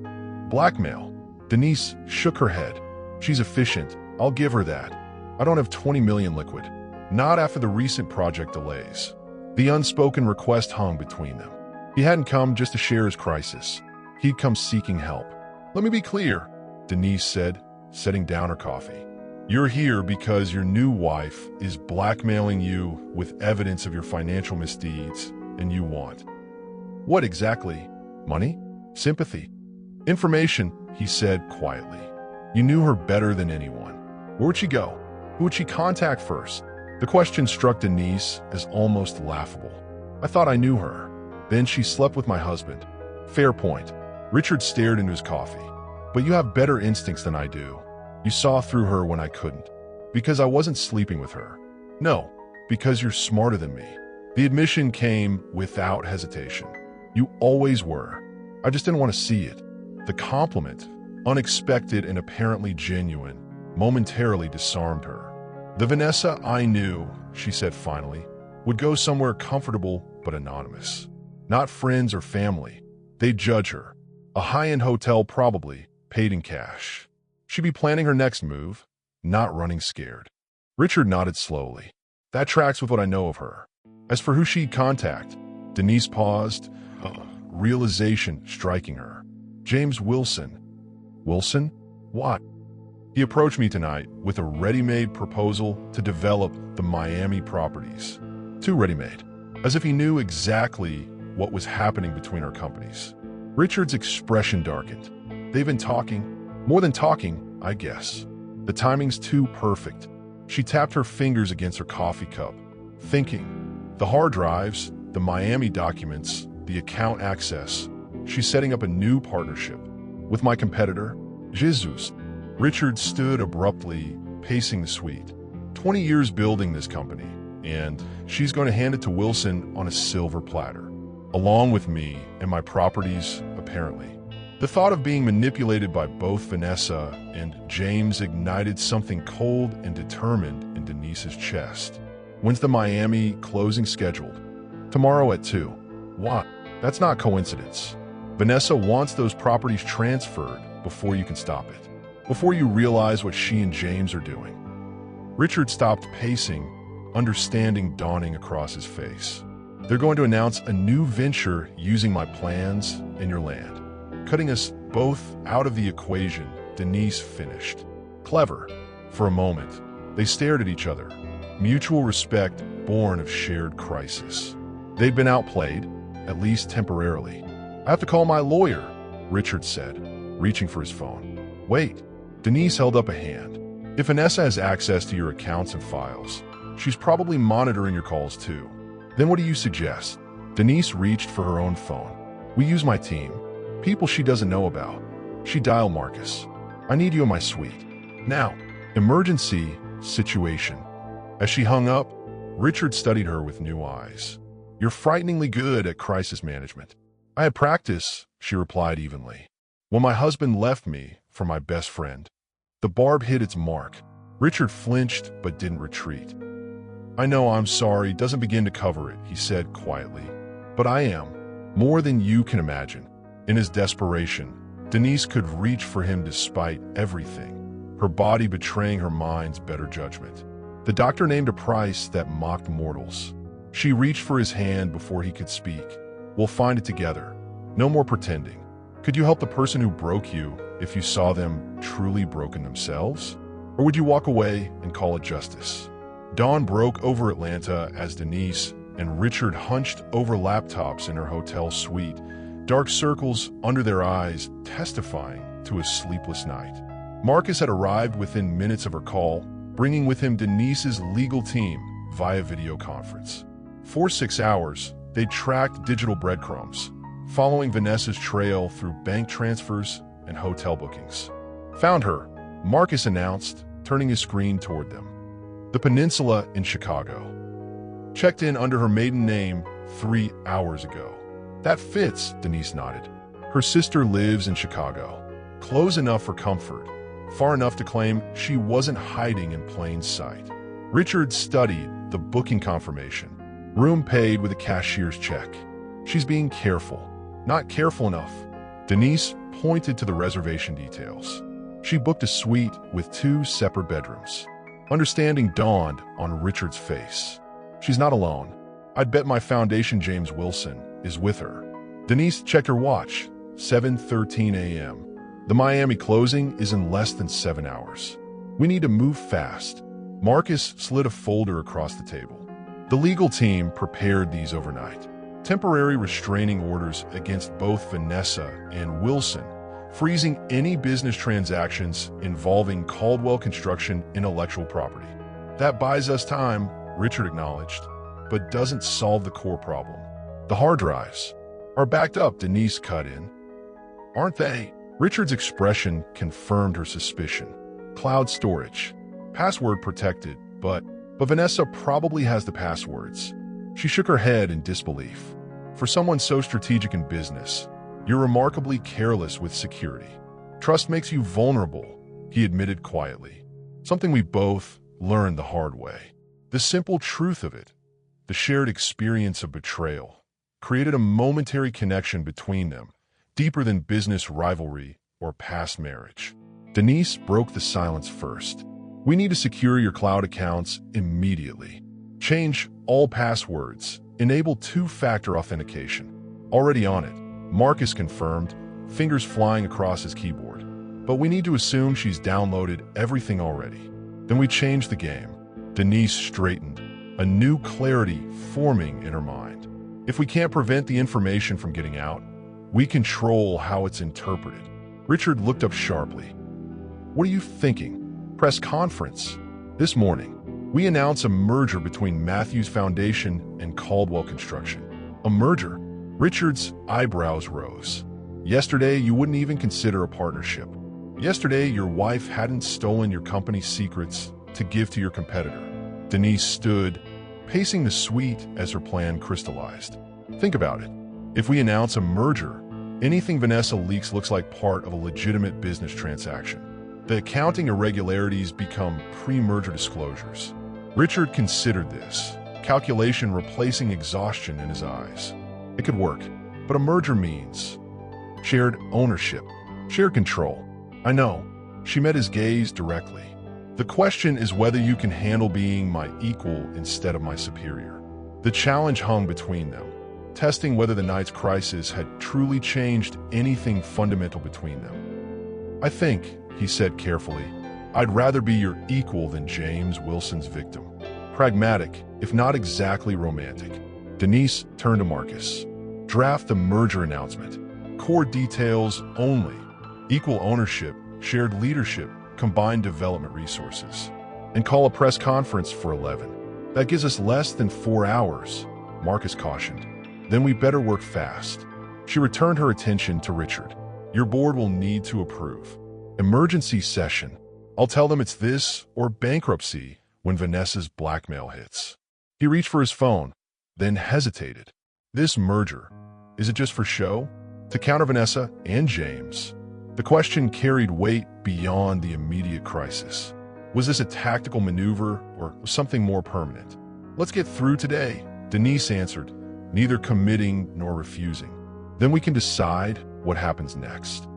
Blackmail. Denise shook her head. She's efficient. I'll give her that. I don't have $20 million liquid. Not after the recent project delays. The unspoken request hung between them. He hadn't come just to share his crisis. He'd come seeking help. Let me be clear, Denise said, setting down her coffee. You're here because your new wife is blackmailing you with evidence of your financial misdeeds, and you want. What exactly? Money? Sympathy? Information, he said quietly. You knew her better than anyone. Where would she go? Who would she contact first? The question struck Denise as almost laughable. I thought I knew her. Then she slept with my husband. Fair point. Richard stared into his coffee. But you have better instincts than I do. You saw through her when I couldn't. Because I wasn't sleeping with her. No, because you're smarter than me. The admission came without hesitation. You always were. I just didn't want to see it. The compliment, unexpected and apparently genuine, momentarily disarmed her. The Vanessa I knew, she said finally, would go somewhere comfortable but anonymous. Not friends or family. They'd judge her. A high-end hotel probably, paid in cash. She'd be planning her next move, not running scared. Richard nodded slowly. That tracks with what I know of her. As for who she'd contact, Denise paused, realization striking her. James Wilson. Wilson? What? He approached me tonight with a ready-made proposal to develop the Miami properties. Too ready-made, as if he knew exactly what was happening between our companies. Richard's expression darkened. They've been talking. More than talking, I guess. The timing's too perfect. She tapped her fingers against her coffee cup, thinking. The hard drives, the Miami documents, the account access. She's setting up a new partnership. With my competitor, Jesus. Richard stood abruptly, pacing the suite. 20 years building this company, and she's going to hand it to Wilson on a silver platter. Along with me and my properties, apparently. The thought of being manipulated by both Vanessa and James ignited something cold and determined in Denise's chest. When's the Miami closing scheduled? Tomorrow at 2. What? That's not coincidence. Vanessa wants those properties transferred before you can stop it. Before you realize what she and James are doing. Richard stopped pacing, understanding dawning across his face. They're going to announce a new venture using my plans and your land. Cutting us both out of the equation, Denise finished. Clever. For a moment, they stared at each other. Mutual respect born of shared crisis. They'd been outplayed, at least temporarily. I have to call my lawyer, Richard said, reaching for his phone. Wait. Denise held up a hand. If Vanessa has access to your accounts and files, she's probably monitoring your calls too. Then what do you suggest? Denise reached for her own phone. We use my team. People she doesn't know about. She dialed Marcus. I need you in my suite. Now. Emergency situation. As she hung up, Richard studied her with new eyes. You're frighteningly good at crisis management. I had practice, she replied evenly. When my husband left me for my best friend, the barb hit its mark. Richard flinched but didn't retreat. I know I'm sorry doesn't begin to cover it, he said quietly. But I am. More than you can imagine. In his desperation, Denise could reach for him despite everything, her body betraying her mind's better judgment. The doctor named a price that mocked mortals. She reached for his hand before he could speak. We'll find it together. No more pretending. Could you help the person who broke you if you saw them truly broken themselves? Or would you walk away and call it justice? Dawn broke over Atlanta as Denise and Richard hunched over laptops in her hotel suite, dark circles under their eyes testifying to a sleepless night. Marcus had arrived within minutes of her call, bringing with him Denise's legal team via video conference. For 6 hours, they tracked digital breadcrumbs, following Vanessa's trail through bank transfers and hotel bookings. Found her, Marcus announced, turning his screen toward them. The Peninsula in Chicago. Checked in under her maiden name 3 hours ago. That fits, Denise nodded. Her sister lives in Chicago. Close enough for comfort, far enough to claim she wasn't hiding in plain sight. Richard studied the booking confirmation. Room paid with a cashier's check. She's being careful. Not careful enough. Denise pointed to the reservation details. She booked a suite with 2 separate bedrooms. Understanding dawned on Richard's face. She's not alone. I'd bet my foundation James Wilson is with her. Denise checked her watch. 7:13 a.m. The Miami closing is in less than 7 hours. We need to move fast. Marcus slid a folder across the table. The legal team prepared these overnight. Temporary restraining orders against both Vanessa and Wilson, freezing any business transactions involving Caldwell Construction intellectual property. That buys us time, Richard acknowledged, but doesn't solve the core problem. The hard drives are backed up, Denise cut in. Aren't they? Richard's expression confirmed her suspicion. Cloud storage. Password protected, but Vanessa probably has the passwords. She shook her head in disbelief. For someone so strategic in business, you're remarkably careless with security. Trust makes you vulnerable, he admitted quietly. Something we both learned the hard way. The simple truth of it. The shared experience of betrayal. created a momentary connection between them, deeper than business rivalry or past marriage. Denise broke the silence first. We need to secure your cloud accounts immediately. Change all passwords. Enable two-factor authentication. Already on it. Marcus confirmed, fingers flying across his keyboard. But we need to assume she's downloaded everything already. Then we change the game. Denise straightened, a new clarity forming in her mind. If we can't prevent the information from getting out, we control how it's interpreted. Richard looked up sharply. What are you thinking? Press conference. This morning, we announce a merger between Matthews Foundation and Caldwell Construction. A merger? Richard's eyebrows rose. Yesterday, you wouldn't even consider a partnership. Yesterday, your wife hadn't stolen your company's secrets to give to your competitor. Denise stood, pacing the suite as her plan crystallized. Think about it. If we announce a merger, anything Vanessa leaks looks like part of a legitimate business transaction. The accounting irregularities become pre-merger disclosures. Richard considered this, calculation replacing exhaustion in his eyes. It could work, but a merger means shared ownership, shared control. I know. She met his gaze directly. The question is whether you can handle being my equal instead of my superior. The challenge hung between them, testing whether the night's crisis had truly changed anything fundamental between them. I think, he said carefully, I'd rather be your equal than James Wilson's victim. Pragmatic, if not exactly romantic. Denise turned to Marcus. Draft the merger announcement. Core details only. Equal ownership, shared leadership, combined development resources. And call a press conference for 11. That gives us less than 4 hours, Marcus cautioned. Then we better work fast. She returned her attention to Richard. Your board will need to approve. Emergency session. I'll tell them it's this or bankruptcy when Vanessa's blackmail hits. He reached for his phone, then hesitated. This merger, is it just for show? To counter Vanessa and James? The question carried weight beyond the immediate crisis. Was this a tactical maneuver or something more permanent? Let's get through today, Denise answered, neither committing nor refusing. Then we can decide what happens next.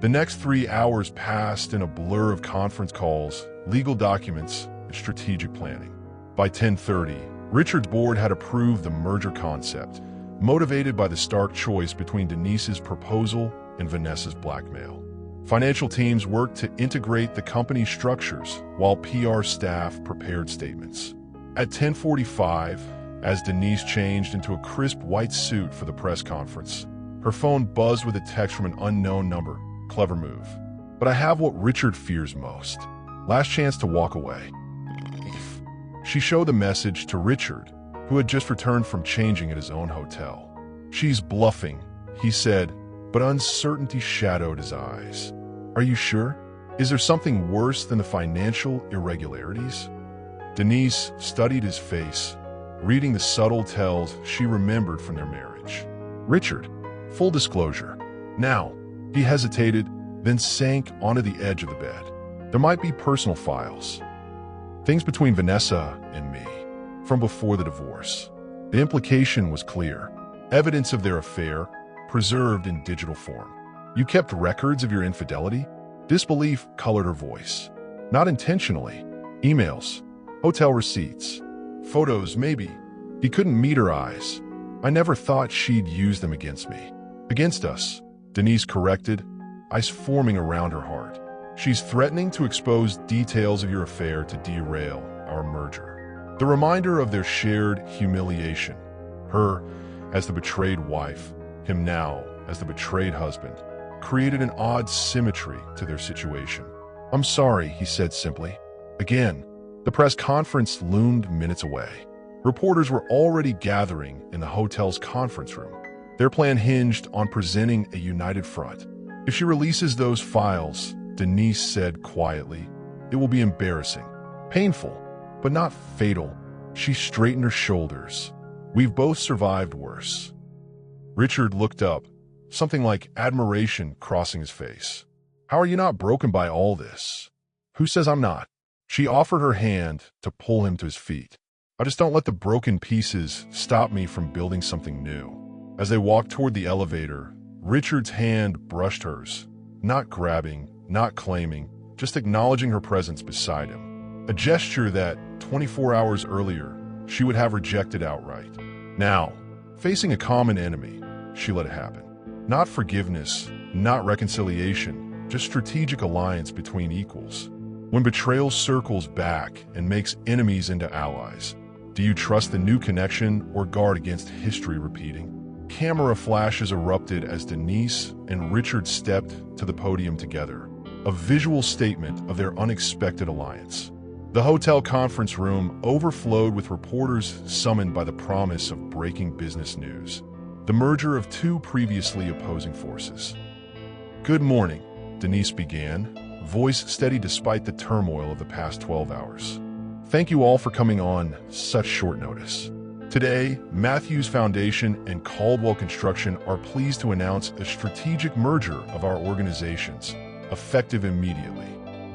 The next 3 hours passed in a blur of conference calls, legal documents, and strategic planning. By 10:30, Richard's board had approved the merger concept, motivated by the stark choice between Denise's proposal and Vanessa's blackmail. Financial teams worked to integrate the company's structures, while PR staff prepared statements. At 10:45, as Denise changed into a crisp white suit for the press conference, her phone buzzed with a text from an unknown number. Clever move. But I have what Richard fears most. Last chance to walk away. She showed the message to Richard, who had just returned from changing at his own hotel. She's bluffing, he said, but uncertainty shadowed his eyes. Are you sure? Is there something worse than the financial irregularities? Denise studied his face, reading the subtle tells she remembered from their marriage. Richard, full disclosure. Now, he hesitated, then sank onto the edge of the bed. There might be personal files. Things between Vanessa and me, from before the divorce. The implication was clear. Evidence of their affair, preserved in digital form. You kept records of your infidelity? Disbelief colored her voice. Not intentionally. Emails, hotel receipts, photos maybe. He couldn't meet her eyes. I never thought she'd use them against me. Against us, Denise corrected, ice forming around her heart. She's threatening to expose details of your affair to derail our merger. The reminder of their shared humiliation, her as the betrayed wife, him now as the betrayed husband, created an odd symmetry to their situation. I'm sorry, he said simply. Again, the press conference loomed minutes away. Reporters were already gathering in the hotel's conference room. Their plan hinged on presenting a united front. If she releases those files, Denise said quietly, it will be embarrassing, painful, but not fatal. She straightened her shoulders. We've both survived worse. Richard looked up, something like admiration crossing his face. How are you not broken by all this? Who says I'm not? She offered her hand to pull him to his feet. I just don't let the broken pieces stop me from building something new. As they walked toward the elevator, Richard's hand brushed hers, not grabbing, not claiming, just acknowledging her presence beside him. A gesture that, 24 hours earlier, she would have rejected outright. Now, facing a common enemy, she let it happen. Not forgiveness, not reconciliation, just strategic alliance between equals. When betrayal circles back and makes enemies into allies, do you trust the new connection or guard against history repeating? Camera flashes erupted as Denise and Richard stepped to the podium together, a visual statement of their unexpected alliance. The hotel conference room overflowed with reporters summoned by the promise of breaking business news, the merger of two previously opposing forces. "Good morning," Denise began, voice steady despite the turmoil of the past 12 hours. "Thank you all for coming on such short notice. Today, Matthews Foundation and Caldwell Construction are pleased to announce a strategic merger of our organizations, effective immediately."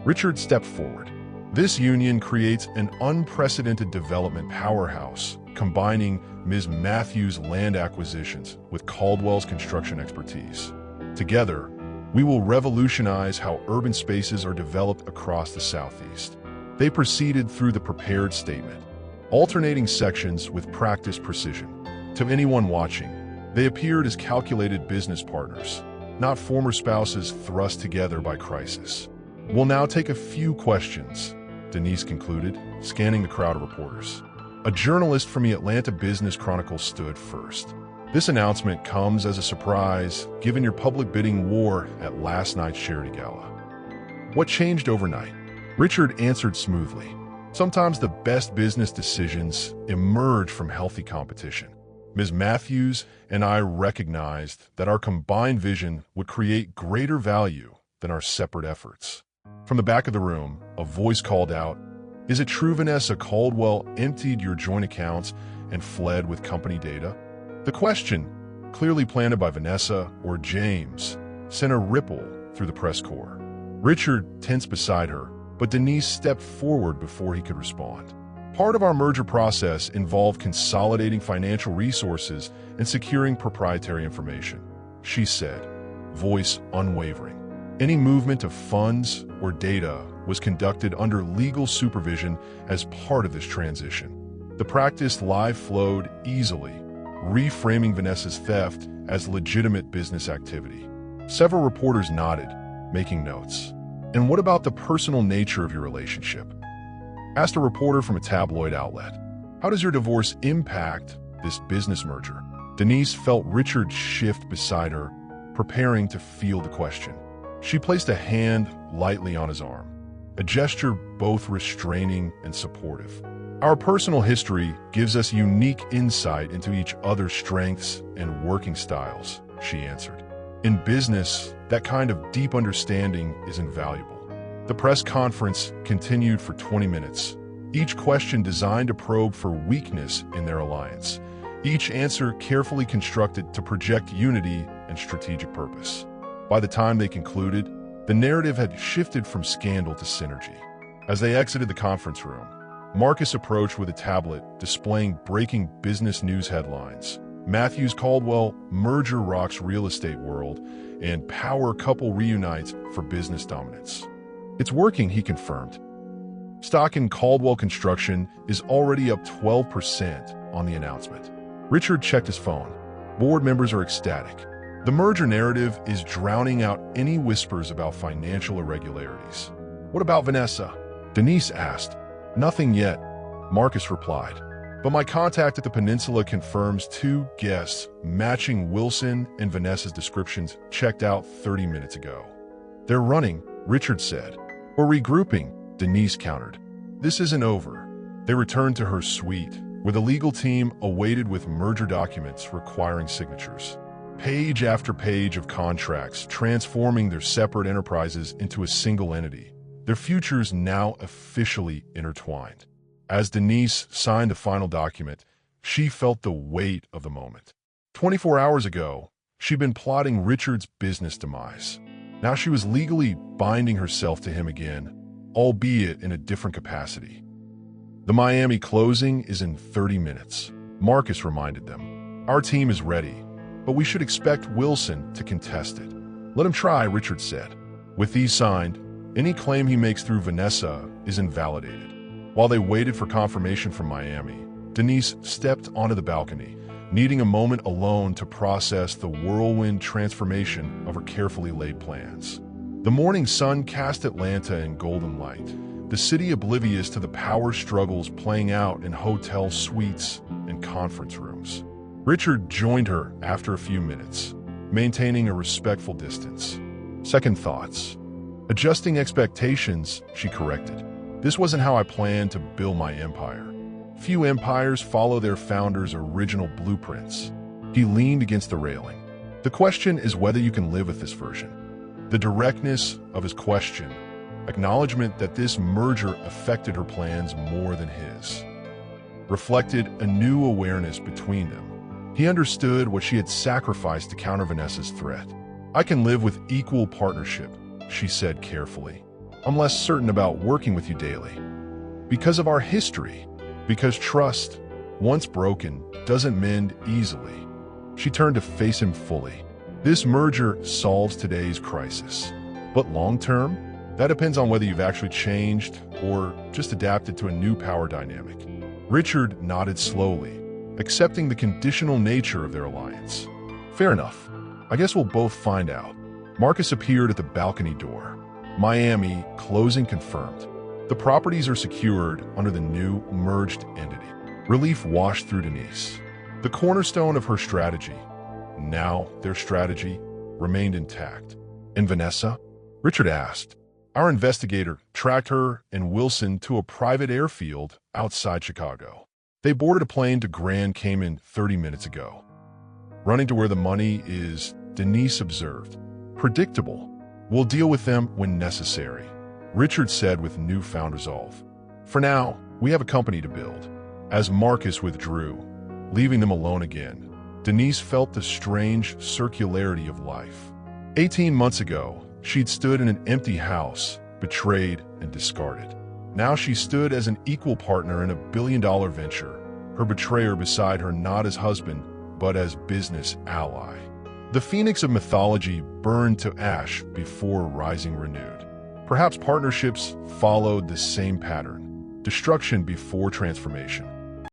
Richard stepped forward. "This union creates an unprecedented development powerhouse, combining Ms. Matthews' land acquisitions with Caldwell's construction expertise. Together, we will revolutionize how urban spaces are developed across the Southeast." They proceeded through the prepared statement, alternating sections with practiced precision. To anyone watching, they appeared as calculated business partners, not former spouses thrust together by crisis. "We'll now take a few questions," Denise concluded, scanning the crowd of reporters. A journalist from the Atlanta Business Chronicle stood first. "This announcement comes as a surprise, given your public bidding war at last night's charity gala. What changed overnight?" Richard answered smoothly. "Sometimes the best business decisions emerge from healthy competition. Ms. Matthews and I recognized that our combined vision would create greater value than our separate efforts." From the back of the room, a voice called out, "Is it true Vanessa Caldwell emptied your joint accounts and fled with company data?" The question, clearly planted by Vanessa or James, sent a ripple through the press corps. Richard tensed beside her, but Denise stepped forward before he could respond. "Part of our merger process involved consolidating financial resources and securing proprietary information," she said, voice unwavering. "Any movement of funds or data was conducted under legal supervision as part of this transition." The practiced lie flowed easily, reframing Vanessa's theft as legitimate business activity. Several reporters nodded, making notes. "And what about the personal nature of your relationship?" asked a reporter from a tabloid outlet. "How does your divorce impact this business merger?" Denise felt Richard shift beside her, preparing to field the question. She placed a hand lightly on his arm, a gesture both restraining and supportive. "Our personal history gives us unique insight into each other's strengths and working styles," she answered. "In business, that kind of deep understanding is invaluable." The press conference continued for 20 minutes, each question designed to probe for weakness in their alliance, each answer carefully constructed to project unity and strategic purpose. By the time they concluded, the narrative had shifted from scandal to synergy. As they exited the conference room, Marcus approached with a tablet displaying breaking business news headlines. "Matthews Caldwell merger rocks real estate world," and "Power couple reunites for business dominance." "It's working," he confirmed. Stock in Caldwell Construction is already up 12% on the announcement. Richard checked his phone. Board members are ecstatic. The merger narrative is drowning out any whispers about financial irregularities. "What about Vanessa?" Denise asked. "Nothing yet," Marcus replied. "But my contact at the Peninsula confirms two guests matching Wilson and Vanessa's descriptions checked out 30 minutes ago." "They're running," Richard said. "Or regrouping," Denise countered. "This isn't over." They returned to her suite, where the legal team awaited with merger documents requiring signatures. Page after page of contracts transforming their separate enterprises into a single entity, their futures now officially intertwined. As Denise signed the final document, she felt the weight of the moment. 24 hours ago, she'd been plotting Richard's business demise. Now she was legally binding herself to him again, albeit in a different capacity. "The Miami closing is in 30 minutes, Marcus reminded them. "Our team is ready. but we should expect Wilson to contest it. Let him try, Richard said. With these signed, any claim he makes through Vanessa is invalidated. While they waited for confirmation from Miami, Denise stepped onto the balcony, needing a moment alone to process the whirlwind transformation of her carefully laid plans. The morning sun cast Atlanta in golden light, the city oblivious to the power struggles playing out in hotel suites and conference rooms. Richard joined her after a few minutes, maintaining a respectful distance. Second thoughts. Adjusting expectations, she corrected. This wasn't how I planned to build my empire. Few empires follow their founders' original blueprints. He leaned against the railing. The question is whether you can live with this version. The directness of his question, acknowledgement that this merger affected her plans more than his, reflected a new awareness between them. He understood what she had sacrificed to counter Vanessa's threat. I can live with equal partnership, she said carefully. I'm less certain about working with you daily. Because of our history, because trust, once broken, doesn't mend easily. She turned to face him fully. This merger solves today's crisis. But long-term, that depends on whether you've actually changed or just adapted to a new power dynamic. Richard nodded slowly, accepting the conditional nature of their alliance. Fair enough. I guess we'll both find out. Marcus appeared at the balcony door. Miami, closing confirmed. The properties are secured under the new merged entity. Relief washed through Denise. The cornerstone of her strategy, now their strategy, remained intact. And Vanessa? Richard asked. Our investigator tracked her and Wilson to a private airfield outside Chicago. They boarded a plane to Grand Cayman 30 minutes ago. Running to where the money is, Denise observed. Predictable. We'll deal with them when necessary, Richard said with newfound resolve. For now, we have a company to build. As Marcus withdrew, leaving them alone again, Denise felt the strange circularity of life. 18 months ago, she'd stood in an empty house, betrayed and discarded. Now she stood as an equal partner in a billion-dollar venture, her betrayer beside her not as husband, but as business ally. The phoenix of mythology burned to ash before rising renewed. Perhaps partnerships followed the same pattern, destruction before transformation.